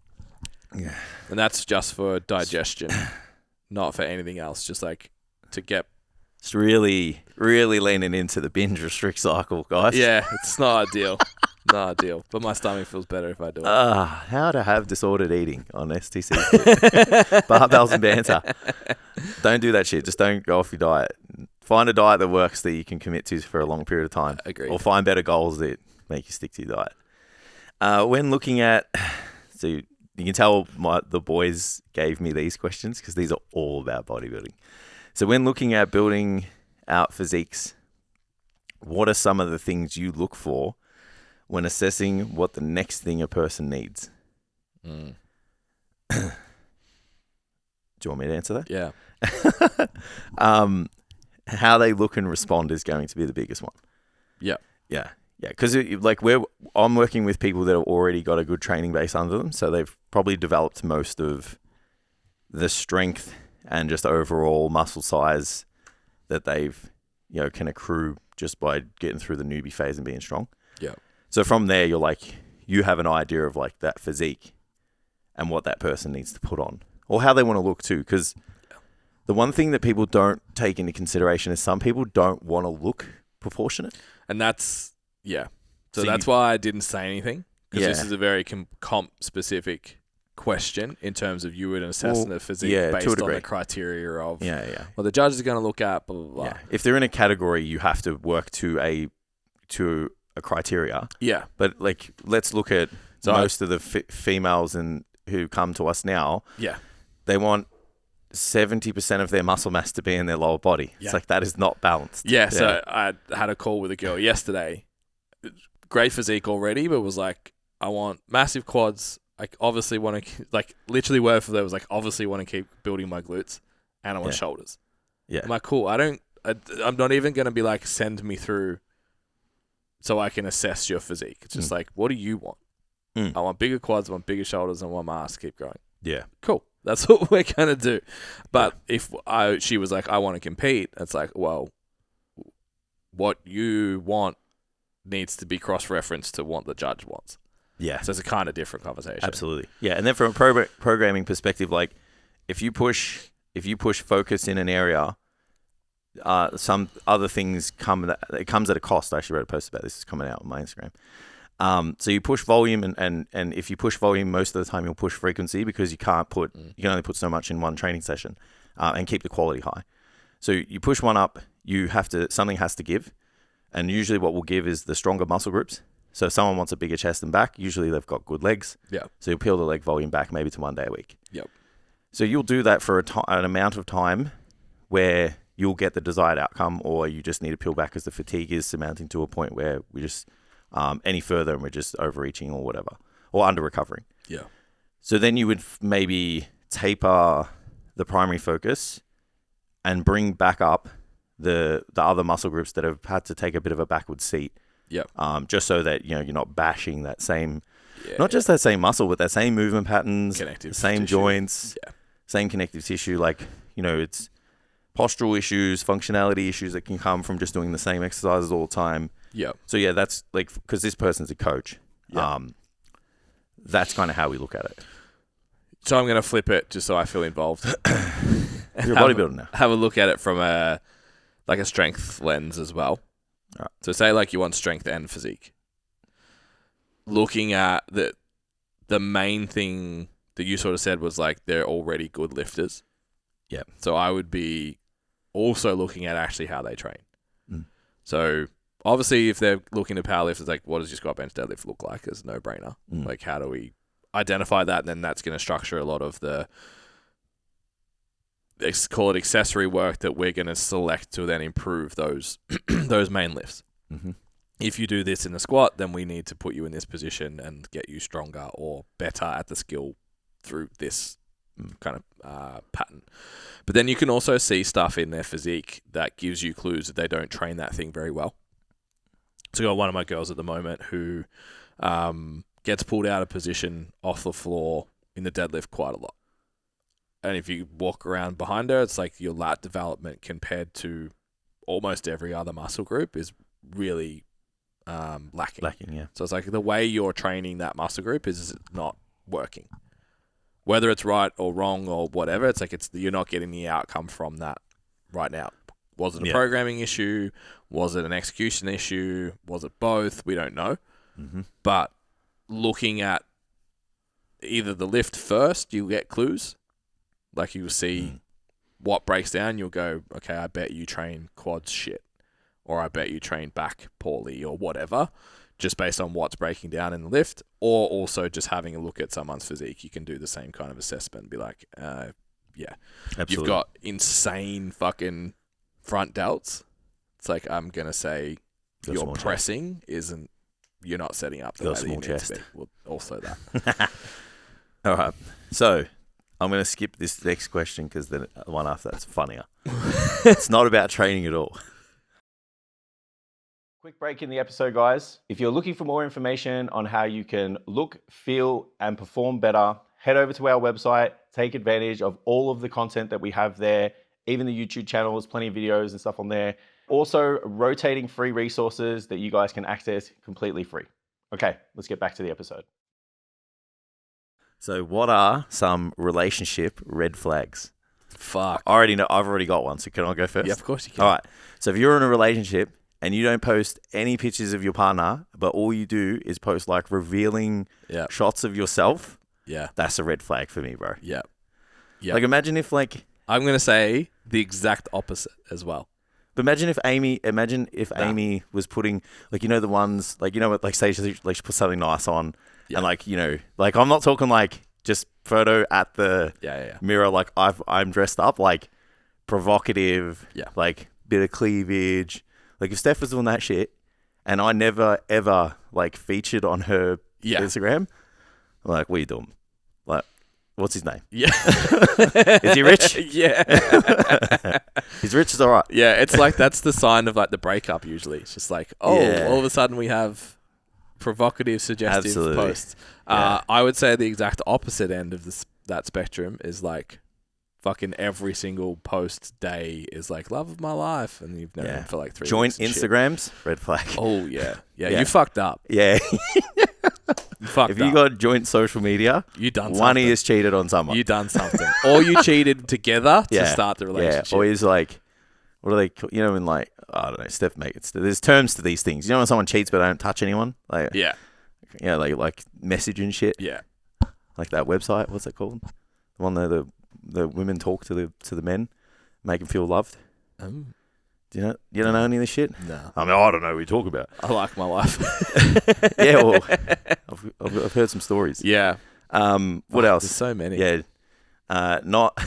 Yeah, and that's just for digestion, not for anything else. Just like to get. It's really, really leaning into the binge restrict cycle, guys. Yeah, it's not ideal. Not ideal. But my stomach feels better if I do it. How to have disordered eating on STCfit. Barbells and banter. Don't do that shit. Just don't go off your diet. Find a diet that works that you can commit to for a long period of time. Agreed. Or find better goals that make you stick to your diet. When looking at... So you can tell the boys gave me these questions because these are all about bodybuilding. So when looking at building out physiques, what are some of the things you look for when assessing what the next thing a person needs? Do you want me to answer that? Yeah. How they look and respond is going to be the biggest one. Yeah. Yeah. Yeah. Because I'm working with people that have already got a good training base under them. So they've probably developed most of the strength and just overall muscle size that they've, can accrue just by getting through the newbie phase and being strong. Yeah. So from there, you have an idea of like that physique and what that person needs to put on or how they want to look too. Because the one thing that people don't take into consideration is some people don't want to look proportionate. And that's, So that's why I didn't say anything. Because this is a very comp specific question in terms of you would assess the physique to a based on degree. the criteria of Yeah. what the judge is going to look at, blah, blah, blah. Yeah. If they're in a category, you have to work to a criteria. Yeah. But like, let's look at So most of the females who come to us now. Yeah. They want 70% of their muscle mass to be in their lower body. Yeah. It's like, that is not balanced. Yeah. So I had a call with a girl yesterday. Great physique already, but was like, I want massive quads. I obviously want to, like, literally word for that was like, obviously want to keep building my glutes, and I want shoulders. Yeah. I'm like, cool. I'm not even going to be like, send me through so I can assess your physique. It's just like, what do you want? I want bigger quads, I want bigger shoulders, and I want my ass to keep growing. Yeah. Cool. That's what we're going to do. But she was like, I want to compete. It's like, well, what you want needs to be cross-referenced to what the judge wants. Yeah. So it's a kind of different conversation. Absolutely. Yeah. And then from a programming perspective, like, if you push focus in an area, some other things it comes at a cost. I actually wrote a post about this. It's coming out on my Instagram. So you push volume, and if you push volume, most of the time you'll push frequency, because you can only put so much in one training session, and keep the quality high. So you push one up, something has to give, and usually what will give is the stronger muscle groups. So if someone wants a bigger chest and back, usually they've got good legs. Yeah. So you'll peel the leg volume back maybe to 1 day a week. Yep. So you'll do that for an amount of time where you'll get the desired outcome, or you just need to peel back because the fatigue is surmounting to a point where we just any further and we're just overreaching or whatever, or under recovering. Yeah. So then you would maybe taper the primary focus and bring back up the other muscle groups that have had to take a bit of a backward seat. Yep. Just so that you're not bashing that same, not just that same muscle, but that same movement patterns, Connective same tissue. joints, same connective tissue. Like, it's postural issues, functionality issues that can come from just doing the same exercises all the time. Yeah. So yeah, that's like, because this person's a coach. Yeah. That's kind of how we look at it. So I'm going to flip it just so I feel involved. You're a bodybuilder now. Have a look at it from a strength lens as well. All right. So say like you want strength and physique. Looking at the main thing that you sort of said was like they're already good lifters. Yeah. So I would be also looking at actually how they train. Mm. So obviously if they're looking to powerlift, it's like, what does your squat, bench, deadlift look like? It's a no-brainer. Like, how do we identify that? And then that's going to structure a lot of the, call it accessory work that we're going to select to then improve those those main lifts. Mm-hmm. If you do this in the squat, then we need to put you in this position and get you stronger or better at the skill through this kind of pattern. But then you can also see stuff in their physique that gives you clues that they don't train that thing very well. So I got one of my girls at the moment who gets pulled out of position off the floor in the deadlift quite a lot. And if you walk around behind her, it's like your lat development compared to almost every other muscle group is really lacking. Yeah. So it's like the way you're training that muscle group is not working. Whether it's right or wrong or whatever, it's like you're not getting the outcome from that right now. Was it a programming issue? Was it an execution issue? Was it both? We don't know. Mm-hmm. But looking at either the lift first, you'll get clues. Like you'll see what breaks down. You'll go, okay, I bet you train quads shit. Or I bet you train back poorly or whatever, just based on what's breaking down in the lift. Or also just having a look at someone's physique. You can do the same kind of assessment and be like, yeah, absolutely. You've got insane fucking front delts. It's like, I'm going to say your pressing isn't, you're not setting up the way that you need to be. Well, also that. All right. So I'm going to skip this next question because the one after that's funnier. It's not about training at all. Quick break in the episode, guys. If you're looking for more information on how you can look, feel, and perform better, head over to our website, take advantage of all of the content that we have there, even the YouTube channels, plenty of videos and stuff on there. Also, rotating free resources that you guys can access completely free. Okay, let's get back to the episode. So what are some relationship red flags? Fuck. I already know. I've already got one, so can I go first? Yeah, of course you can. All right. So if you're in a relationship and you don't post any pictures of your partner, but all you do is post like revealing shots of yourself, Yeah. That's a red flag for me, bro. Yeah. Yeah. Like, imagine if like, I'm gonna say the exact opposite as well. but imagine if Amy was putting, like, you know, the ones, like, you know what, like, say she put something nice on, and like, you know, like, I'm not talking like just photo at the mirror, like I'm dressed up, like provocative, like bit of cleavage. Like, if Steph was doing that shit, and I never ever like featured on her Instagram, I'm like, what are you doing? Like, what's his name? Yeah. Is he rich? Yeah. He's rich, is all right. Yeah, it's like that's the sign of like the breakup usually. It's just like, all of a sudden we have provocative, suggestive posts. I would say the exact opposite end of that spectrum is like fucking every single post day is like love of my life, and you've known him for like 3 Joint weeks. Instagrams, red flag. Oh yeah. You fucked up. Yeah. You fucked if you got joint social media, you done one something. has cheated on someone. You done something. Or you cheated together to start the relationship. Yeah. Or he's like, what are they? You know, in like, I don't know, Steph there's terms to these things. You know when someone cheats but they don't touch anyone? Like, yeah, like message and shit. Yeah. Like that website. What's it called? The one that the women talk to the men, make them feel loved. Do you don't know any of this shit? No. I mean, I don't know what you're talking about. I like my life. Yeah, well, I've heard some stories. Yeah. What else? There's so many. Yeah. Not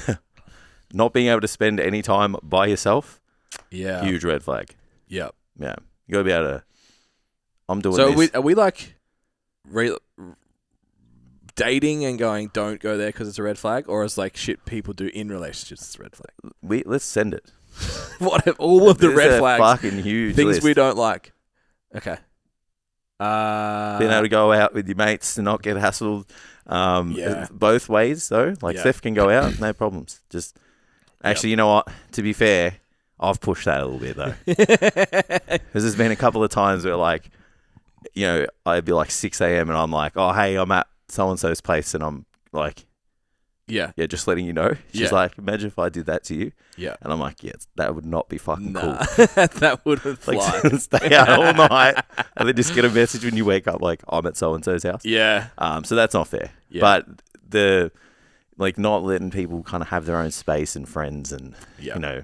being able to spend any time by yourself. Yeah. Huge red flag. Yep. Yeah. You got to be able to. I'm doing so this. are we like dating and going, don't go there because it's a red flag, or is like shit people do in relationships it's a red flag? Let's send it. What if all of the There's red a flags, fucking huge things list. we don't like? Okay. Being able to go out with your mates and not get hassled. Both ways though. Like Steph can go out, no problems. Just actually, you know what? To be fair, I've pushed that a little bit though. Because there's been a couple of times where like, you know, I'd be like 6 a.m. and I'm like, oh hey, I'm at so and so's place, and I'm like, just letting you know. She's like, imagine if I did that to you. Yeah. And I'm like, that would not be fucking cool. That wouldn't fly. Like, stay out all night and then just get a message when you wake up like, I'm at so-and-so's house. Yeah. So that's not fair. Yeah. But the, like, not letting people kind of have their own space and friends and, you know,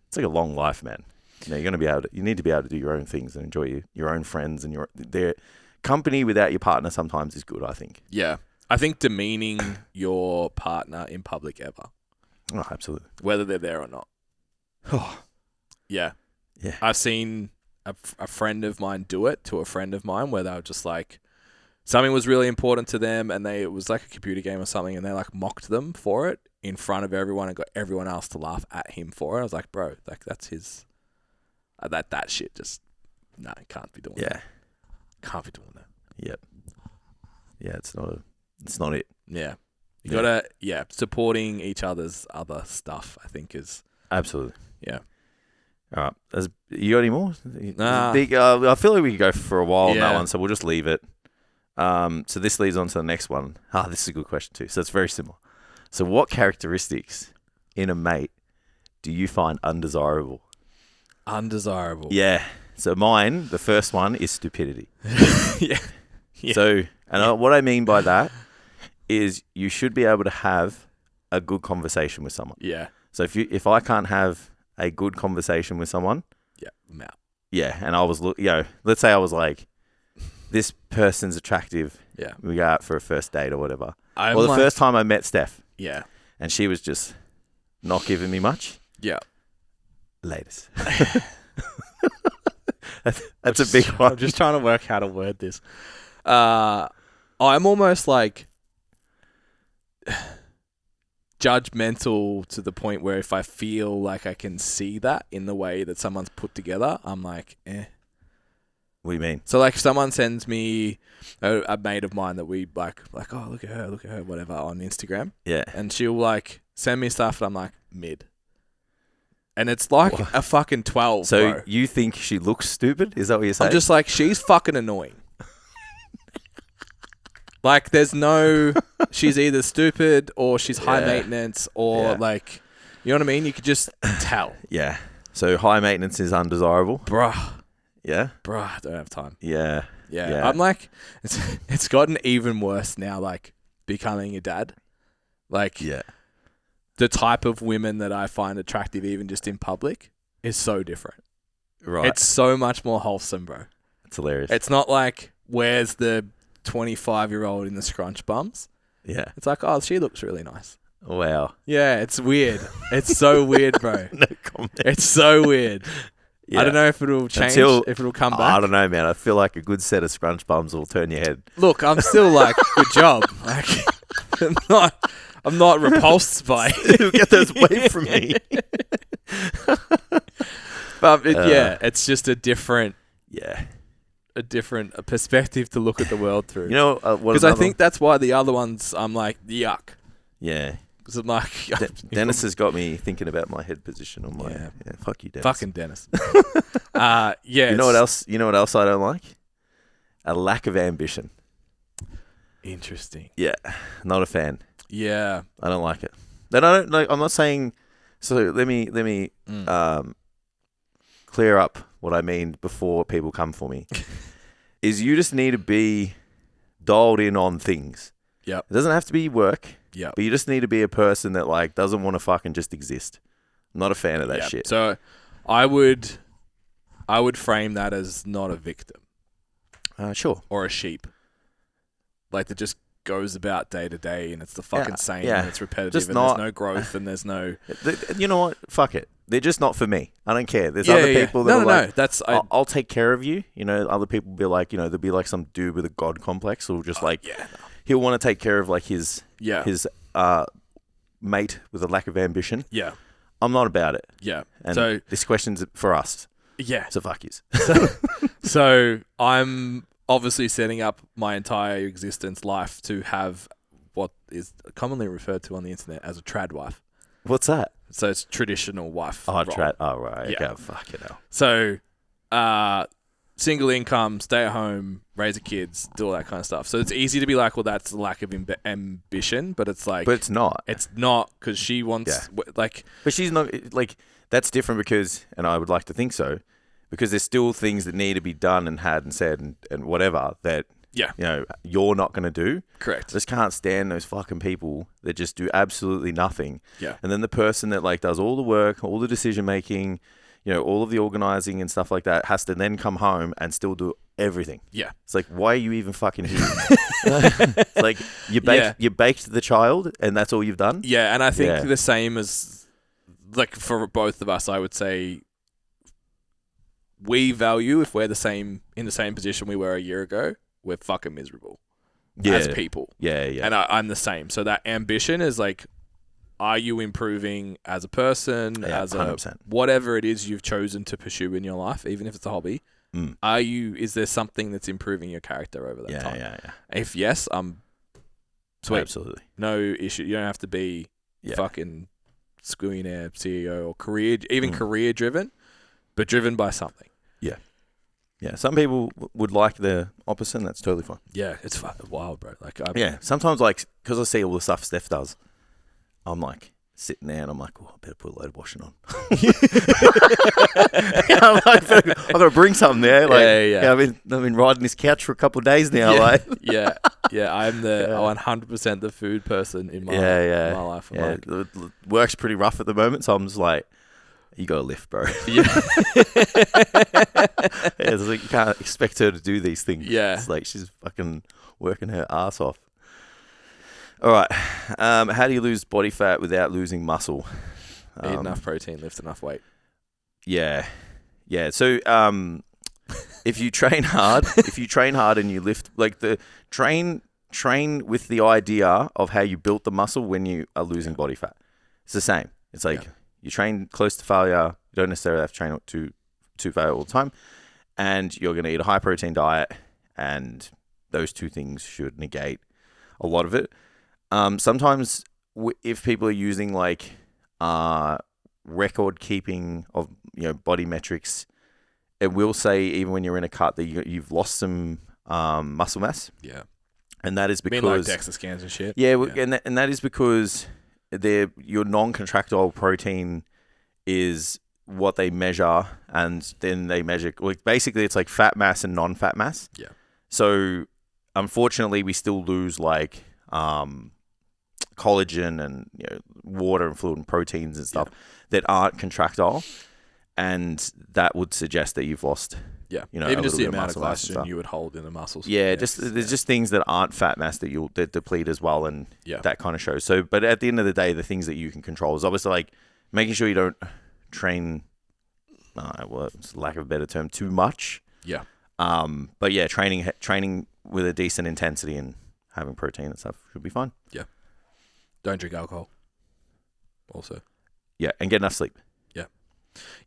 it's like a long life, man. You know, you're going to be able to, you need to be able to do your own things and enjoy your own friends, and their company without your partner sometimes is good, I think. Yeah. I think demeaning your partner in public ever. Oh, absolutely. Whether they're there or not. Yeah. Yeah. I've seen a friend of mine do it to a friend of mine where they were just like, something was really important to them and it was like a computer game or something, and they like mocked them for it in front of everyone and got everyone else to laugh at him for it. I was like, bro, like that's his, that shit just, can't be doing that. Can't be doing that. Yep. Yeah, it's not it. Yeah. You gotta, supporting each other's other stuff, I think is. Absolutely. Yeah. All right. You got any more? Nah. Big, I feel like we could go for a while on that one, so we'll just leave it. So this leads on to the next one. This is a good question too. So it's very similar. So what characteristics in a mate do you find undesirable? Undesirable. Yeah. So mine, the first one is stupidity. Yeah. So, what I mean by that is you should be able to have a good conversation with someone. Yeah. So if I can't have a good conversation with someone, I'm out. Yeah, and I was let's say I was like, this person's attractive. Yeah. We go out for a first date or whatever. The first time I met Steph. Yeah. And she was just not giving me much. Yeah. Latest. That's a big one. I'm just trying to work how to word this. I'm almost like judgmental to the point where if I feel like I can see that in the way that someone's put together, I'm like, eh. What do you mean? So like if someone sends me a mate of mine that we like, oh, look at her, whatever, on Instagram. Yeah. And she'll like send me stuff and I'm like, mid. And it's like a fucking 12, So bro. You think she looks stupid? Is that what you're saying? I'm just like, she's fucking annoying. Like, there's no... She's either stupid or she's high maintenance or like... You know what I mean? You could just tell. Yeah. So high maintenance is undesirable? Bruh. Yeah? Bruh, I don't have time. Yeah. Yeah. I'm like... It's gotten even worse now. Like, becoming a dad. Like, Yeah. the type of women that I find attractive, even just in public, is so different. Right. It's so much more wholesome, bro. It's hilarious. It's not like, where's the 25-year-old in the scrunch bums? Yeah. It's like, oh, she looks really nice. Wow. Yeah, it's weird. It's so weird, bro. No comment. It's so weird. Yeah. I don't know if it'll change, if it'll come back. I don't know, man. I feel like a good set of scrunch bums will turn your head. Look, I'm still like, good job. Like, I'm not repulsed by it. Get those away from me. But it's just a different perspective to look at the world through. You know, because I think that's why the other ones, I'm like, yuck. Yeah. Because I'm like, Dennis has got me thinking about my head position on my. Yeah, fuck you, Dennis. Fucking Dennis. Yeah. You know what else? You know what else I don't like? A lack of ambition. Interesting. Yeah, not a fan. Yeah, I don't like it. Then I don't like. I'm not saying. So let me clear up what I mean before people come for me. Is you just need to be dialed in on things. Yep. It doesn't have to be work. Yep. But you just need to be a person that like doesn't want to fucking just exist. I'm not a fan of that shit. So I would frame that as not a victim. Sure. Or a sheep. Like, that just goes about day to day and it's the fucking same and it's repetitive just and not, there's no growth and there's no... You know what? Fuck it. They're just not for me. I don't care. There's other people that are like, that's... I'll take care of you. You know, other people will be like, you know, there'll be like some dude with a god complex who'll just he'll want to take care of like his mate with a lack of ambition. Yeah. I'm not about it. Yeah. And so this question's for us. Yeah. So fuck yous. So I'm obviously setting up my entire existence, life, to have what is commonly referred to on the internet as a trad wife. What's that? So it's traditional wife. Oh, trad. Oh, right. Yeah. Okay. Fuck it hell. So, single income, stay at home, raise the kids, do all that kind of stuff. So it's easy to be like, well, that's a lack of ambition, but it's like... But it's not. It's not, because she wants... like... But she's not... Like, that's different because... And I would like to think so. Because there's still things that need to be done and had and said and whatever that... you know, you're not going to do. Correct. I just can't stand those fucking people that just do absolutely nothing. Yeah. And then the person that like does all the work, all the decision making, you know, all of the organizing and stuff like that has to then come home and still do everything. Yeah. It's like, why are you even fucking here? It's like you baked the child and that's all you've done? Yeah, and I think the same as, like, for both of us, I would say we value, if we're in the same position we were a year ago, we're fucking miserable as people. Yeah, yeah. And I'm the same. So that ambition is like, are you improving as a person, as 100%. Whatever it is you've chosen to pursue in your life, even if it's a hobby? Is there something that's improving your character over that time? Yeah. If yes, sweet. Absolutely. No issue. You don't have to be fucking squillionaire CEO or career driven, but driven by something. Yeah. Yeah, some people would like the opposite, and that's totally fine. Yeah, it's fucking wild, bro. Like, sometimes, like, because I see all the stuff Steph does, I'm like sitting there and I'm like, oh, I better put a load of washing on. I'm like, I've got to bring something there. Like, I've been riding this couch for a couple of days now. Like, I'm the 100% the food person in my life. Like, work's pretty rough at the moment, so I'm just like, you got to lift, bro. It's like, you can't expect her to do these things. Yeah. It's like she's fucking working her ass off. All right. How do you lose body fat without losing muscle? Eat enough protein, lift enough weight. Yeah. Yeah. So if you train hard, and you lift, like train with the idea of how you built the muscle when you are losing body fat. It's the same. It's like you train close to failure. You don't necessarily have to train to failure all the time. And you're going to eat a high protein diet, and those two things should negate a lot of it. Sometimes if people are using like record keeping of body metrics, it will say even when you're in a cut that you've lost some muscle mass. Yeah, and that is because like DEXA scans and shit. Yeah, and that is because your non-contractile protein is what they measure, and then they measure. Like basically, it's like fat mass and non-fat mass. Yeah. So unfortunately, we still lose like collagen and water and fluid and proteins and stuff that aren't contractile, and that would suggest that you've lost. Yeah, even just the amount of muscle glycogen you would hold in the muscles. Yeah, there's just things that aren't fat mass that deplete as well, and that kind of shows. So, but at the end of the day, the things that you can control is obviously like making sure you don't train. It's lack of a better term, too much. Yeah. But yeah, training with a decent intensity and having protein and stuff should be fine. Yeah. Don't drink alcohol. Also. Yeah, and get enough sleep. Yeah.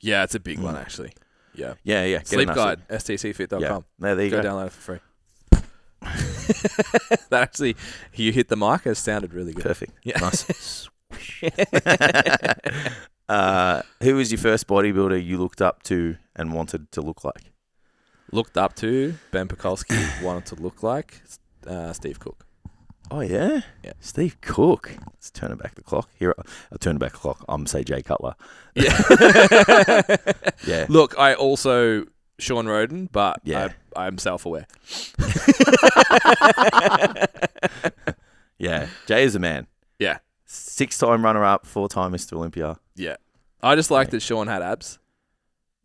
Yeah, it's a big one actually. Yeah. Yeah. Get Sleep enough guide, sleep. STCfit.com. Yeah. There you go. Download it for free. That actually, you hit the mic. It sounded really good. Perfect. Yeah. Nice. Who was your first bodybuilder you looked up to and wanted to look like? Looked up to Ben Pekulski, wanted to look like Steve Cook. Oh, yeah? Yeah. Steve Cook. Let's turn it back the clock. Here, I'll turn it back the clock. I'm say Jay Cutler. Yeah. Yeah. Look, I also Sean Roden, but I'm self-aware. Yeah. Jay is a man. Yeah. 6-time runner-up, 4-time Mr. Olympia. Yeah. I just like that Sean had abs.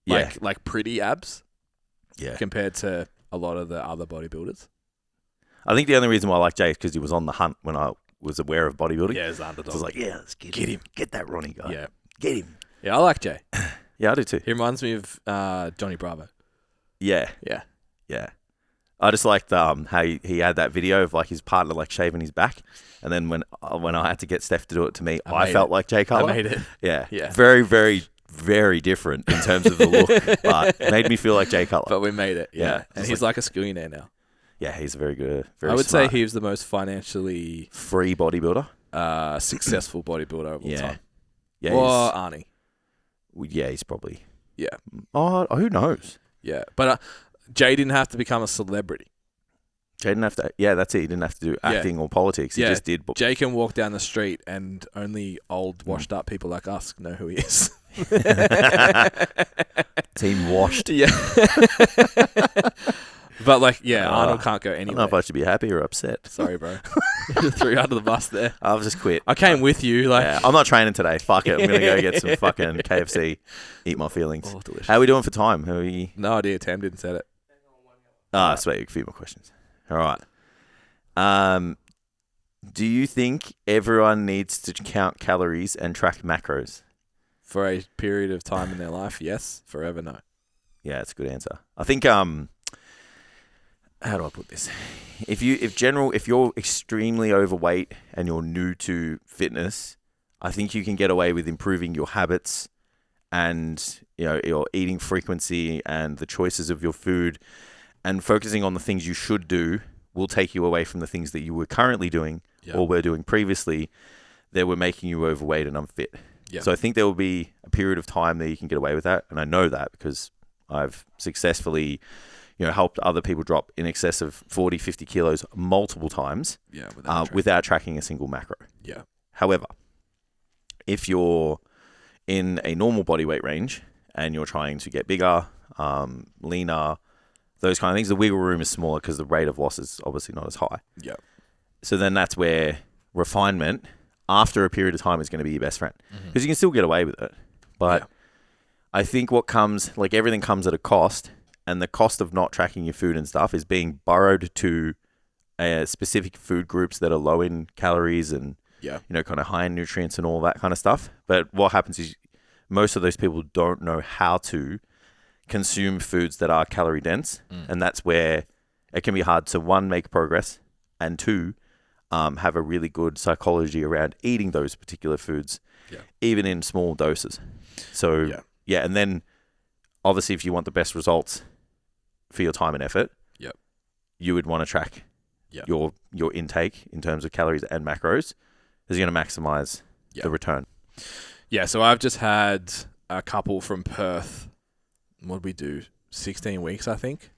Like pretty abs. Yeah. Compared to a lot of the other bodybuilders. I think the only reason why I like Jay is because he was on the hunt when I was aware of bodybuilding. Yeah, he's underdog. So I was like, let's get him. Get that Ronnie guy. Yeah. Get him. Yeah, I like Jay. Yeah, I do too. He reminds me of Johnny Bravo. Yeah. Yeah. Yeah. I just liked how he had that video of like his partner like shaving his back, and then when I had to get Steph to do it to me, I felt like Jay Cutler. I made it. Yeah. Yeah. Very, very, very different in terms of the look, but it made me feel like Jay Cutler. But we made it. Yeah. Yeah. And he's like a skillionaire now. Yeah, he's very good. Very I would smart. say he was the most financially free bodybuilder. Successful bodybuilder of all time. Yeah. Or Arnie. Yeah, he's probably. Yeah. Oh, who knows? Yeah. But Jay didn't have to become a celebrity. Jay didn't have to. Yeah, that's it. He didn't have to do acting or politics. He just did. Jay can walk down the street and only old, washed up people like us know who he is. Team washed. Yeah. But Arnold can't go anywhere. I don't know if I should be happy or upset. Sorry, bro. Threw you under the bus there. I'll just quit. I came with you. I'm not training today. Fuck it. I'm going to go get some fucking KFC. Eat my feelings. Oh, delicious. How are we doing for time? How are we? No idea. Tam didn't set it. Sweet. A few more questions. All right. Do you think everyone needs to count calories and track macros? For a period of time in their life, yes. Forever, no. Yeah, that's a good answer. I think how do I put this? If you're extremely overweight and you're new to fitness, I think you can get away with improving your habits and your eating frequency and the choices of your food, and focusing on the things you should do will take you away from the things that you were currently doing or were doing previously that were making you overweight and unfit. Yep. So I think there will be a period of time that you can get away with that, and I know that because I've successfully helped other people drop in excess of 40, 50 kilos multiple times without tracking a single macro. Yeah. However, if you're in a normal body weight range and you're trying to get bigger, leaner, those kind of things, the wiggle room is smaller because the rate of loss is obviously not as high. Yeah. So then that's where refinement, after a period of time, is going to be your best friend. Because you can still get away with it. But I think everything comes at a cost. And the cost of not tracking your food and stuff is being burrowed to specific food groups that are low in calories and kind of high in nutrients and all that kind of stuff. But what happens is most of those people don't know how to consume foods that are calorie dense, and that's where it can be hard to, one, make progress, and two, have a really good psychology around eating those particular foods, even in small doses. So and then obviously if you want the best results for your time and effort, you would want to track your intake in terms of calories and macros. Is going to maximize the return. Yeah, so I've just had a couple from Perth. What did we do? 16 weeks, I think.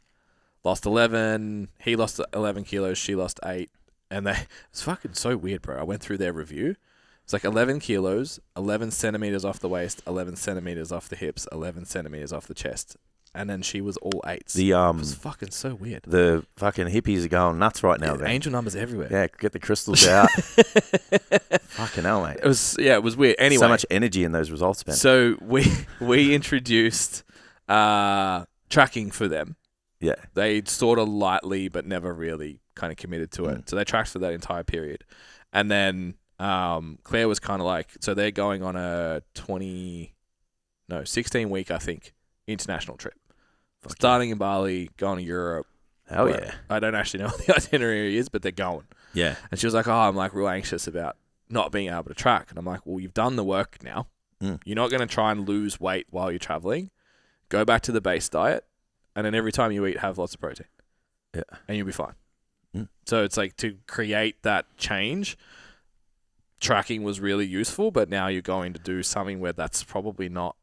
Lost 11. He lost 11 kilos. She lost 8. And it's fucking so weird, bro. I went through their review. It's like 11 kilos, 11 centimeters off the waist, 11 centimeters off the hips, 11 centimeters off the chest. and then she was all 8s. The It was fucking so weird. the fucking hippies are going nuts right now, man. Angel numbers everywhere. Yeah, get the crystals out. Fucking hell, mate. It was weird. Anyway, So much energy in those results, man. so we introduced tracking for them. Yeah. They sort of lightly, but never really kind of committed to it. So they tracked for that entire period. And then Claire was kind of like, so they're going on a 16 week, I think, international trip. Starting in Bali, going to Europe. Hell yeah. I don't actually know what the itinerary is, but they're going. Yeah. And she was like, I'm like real anxious about not being able to track. And I'm like, well, you've done the work now. You're not going to try and lose weight while you're traveling. Go back to the base diet. And then every time you eat, have lots of protein. Yeah. And you'll be fine. So it's like to create that change, tracking was really useful, but now you're going to do something where that's probably not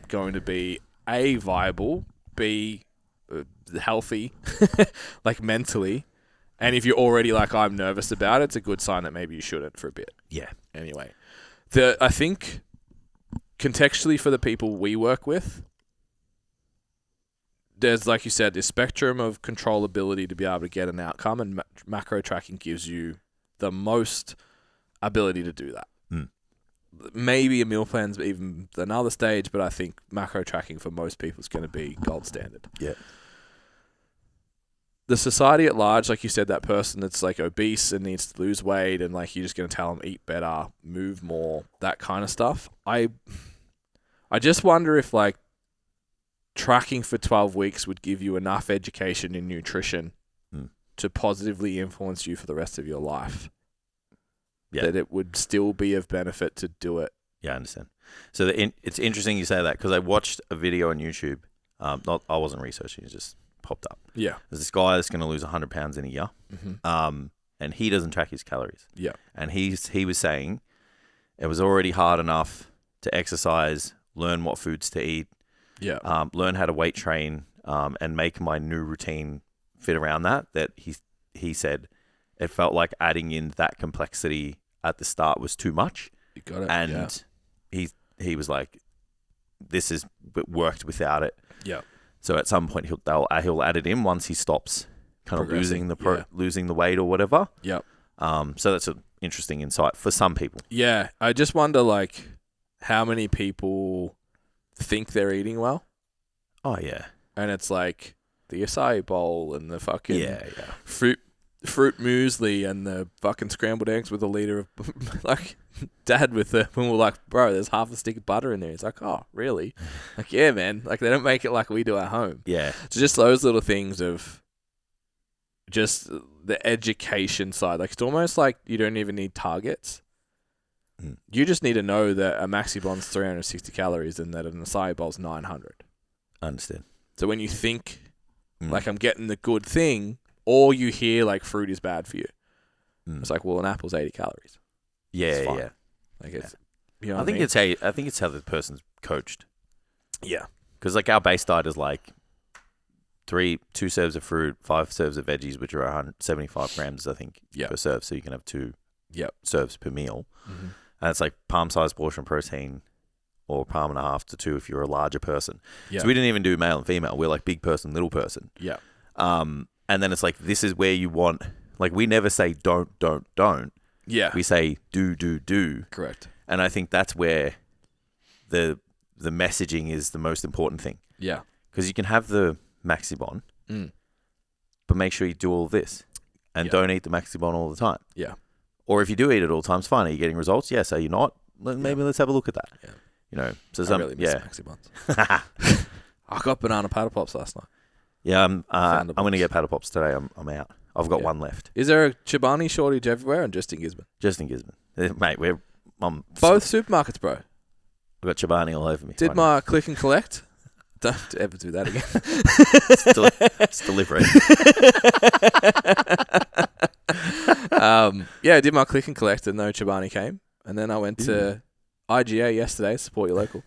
going to be A, viable, B, healthy, like mentally. And if you're already like, I'm nervous about it, it's a good sign that maybe you shouldn't for a bit. Yeah. Anyway, I think contextually for the people we work with, there's, like you said, this spectrum of controllability to be able to get an outcome, and macro tracking gives you the most ability to do that. Maybe a meal plan's even another stage, but I think macro tracking for most people is going to be gold standard. Yeah. The society at large, like you said, that person that's like obese and needs to lose weight, and like you're just going to tell them eat better, move more, that kind of stuff. I just wonder if like tracking for 12 weeks would give you enough education in nutrition to positively influence you for the rest of your life. That it would still be of benefit to do it. Yeah, I understand. So it's interesting you say that, because I watched a video on YouTube. I wasn't researching; it just popped up. Yeah, there's this guy that's going to lose 100 pounds in a year, and he doesn't track his calories. Yeah, and he was saying it was already hard enough to exercise, learn what foods to eat, learn how to weight train, and make my new routine fit around that. That he said it felt like adding in that complexity at the start was too much. You got it. And he was like, this is worked without it. Yeah. So at some point he'll add it in once he stops kind of losing the weight or whatever. Yep. So that's an interesting insight for some people. Yeah. I just wonder like how many people think they're eating well. Oh yeah. And it's like the acai bowl and the fucking fruit muesli and the fucking scrambled eggs with a liter of like dad when we're like, bro, there's half a stick of butter in there. He's like, oh, really? Like, yeah, man. Like they don't make it like we do at home. Yeah. So just those little things of just the education side. Like it's almost like you don't even need targets. You just need to know that a Maxi Bond's 360 calories and that an acai bowl's 900. I understand. So when you think like I'm getting the good thing, or you hear like fruit is bad for you, it's like, well, an apple's 80 calories. Yeah, yeah. Like it's, you know, I think it's how the person's coached. Yeah, because like our base diet is like 2 serves of fruit, 5 serves of veggies, which are 175 grams, I think, per serve. So you can have 2 serves per meal, and it's like palm-sized portion protein, or palm and a half to 2 if you're a larger person. Yeah. So we didn't even do male and female. We're like big person, little person. Yeah. And then it's like, this is where you want, like we never say don't. Yeah. We say do. Correct. And I think that's where the messaging is the most important thing. Yeah. Because you can have the Maxibon, but make sure you do all this. And don't eat the Maxibon all the time. Yeah. Or if you do eat it all the time, it's fine. Are you getting results? Yes. Are you not? Maybe let's have a look at that. Yeah. You know, so I really miss Maxibons. I got banana paddle pops last night. Yeah, I'm going to get paddle pops today. I'm out. I've got one left. Is there a Chobani shortage everywhere or just in Gisborne? Just in Gisborne. Mate, both supermarkets, bro. I've got Chobani all over me. Did my click and collect? Don't ever do that again. It's delivery. I did my click and collect and no Chobani came. And then I went to IGA yesterday, support your local.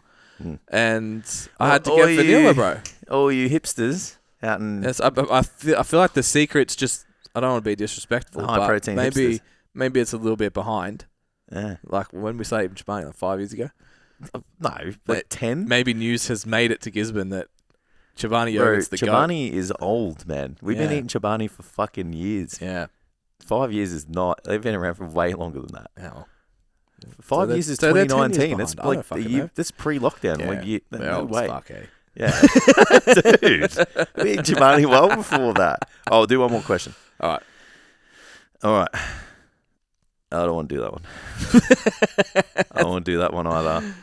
And I had to get vanilla, bro. Oh, you hipsters out in... Yes, I feel like the secret's just... I don't want to be disrespectful, high protein hipsters. Maybe it's a little bit behind. Yeah. Like when we started Chobani, like 5 years ago. No, like 10? Maybe news has made it to Gisborne that Chobani Bro, yogurt's the goat. Chobani is old, man. We've been Yeah. eating Chobani for fucking years. Yeah. 5 years is not. They've been around for way longer than that. Hell. 5 they're- years is so they're 10 years 2019. That's behind. I don't like the fucking year. know. That's pre-lockdown. Yeah. Like you, They're no old as way. fuck, eh? Yeah, dude. We ate Chobani well before that. Oh, I'll do one more question. All right. All right. I don't want to do that one. I don't want to do that one either.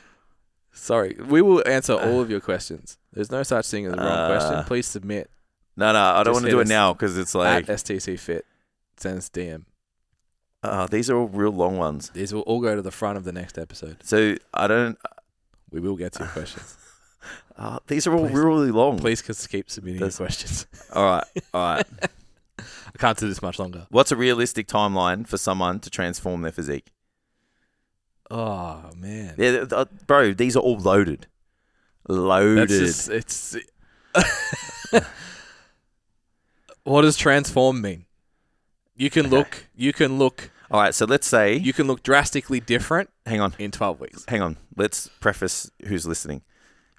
Sorry. We will answer all of your questions. There's no such thing as a wrong question. Please submit No, I don't Just want to hit do it us now because it's at like STCfit. Send us DM. these are all real long ones. These will all go to the front of the next episode. So I don't. We will get to your questions. These are all Please. really long. Please keep submitting your That's- questions. All right. I can't do this much longer. What's a realistic timeline for someone to transform their physique? Oh, man. Yeah, bro, these are all loaded. Loaded. That's just, it's... What does transform mean? You can look All right, so let's say. you can look drastically different Hang on. in 12 weeks. Hang on. Let's preface who's listening.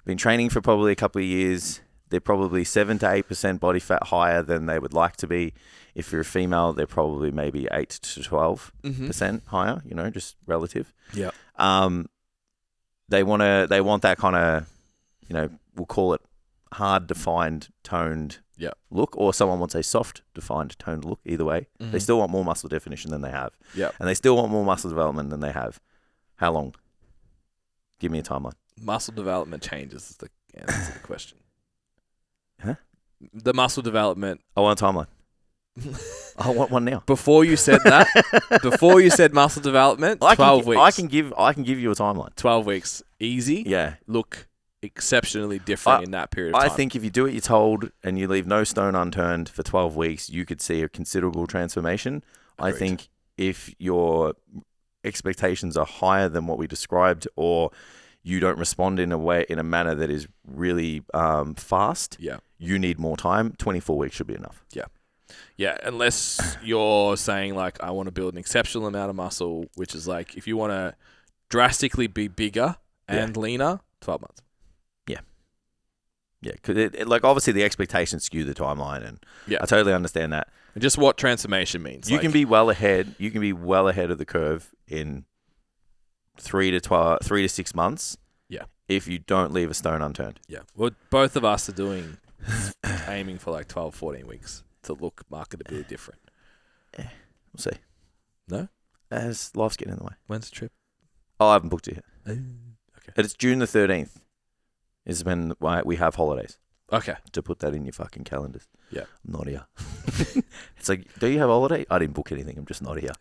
Been training for probably a couple of years. They're probably 7 to 8% body fat higher than they would like to be. If you're a female, they're probably maybe 8 to 12% higher, just relative. Yeah. They want that kind of, we'll call it hard defined toned Yeah. look, or someone wants a soft defined toned look. Either way, they still want more muscle definition than they have. Yeah. And they still want more muscle development than they have. How long? Give me a timeline. Muscle development changes is the answer to the question. Huh? The muscle development. I want a timeline. I want one now. Before you said that, before you said muscle development, 12 weeks. I can give you a timeline. 12 weeks. Easy. Yeah. Look exceptionally different in that period of time. I think if you do what you're told and you leave no stone unturned for 12 weeks, you could see a considerable transformation. Agreed. I think if your expectations are higher than what we described, or you don't respond in a manner that is really fast, you need more time. 24 weeks should be enough. Yeah, unless you're saying like, I want to build an exceptional amount of muscle, which is like, if you want to drastically be bigger and leaner, 12 months. Yeah, because like obviously the expectations skew the timeline, and I totally understand that. And just what transformation means. You can be well ahead. You can be well ahead of the curve in 3 to 6 months. Yeah. If you don't leave a stone unturned. Yeah. Well, both of us are aiming for like 12, 14 weeks to look marketably different. We'll see. No? As life's getting in the way. When's the trip? Oh, I haven't booked it yet. Okay. But it's June the 13th. Is when we have holidays. Okay. To put that in your fucking calendars. Yeah. Not here. It's like, do you have a holiday? I didn't book anything. I'm just not here.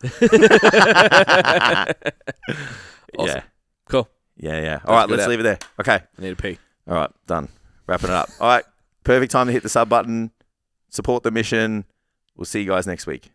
Awesome. Yeah. Cool. Yeah. All right, let's leave it there. Okay. I need a pee. All right, done. Wrapping it up. All right, perfect time to hit the sub button. Support the mission. We'll see you guys next week.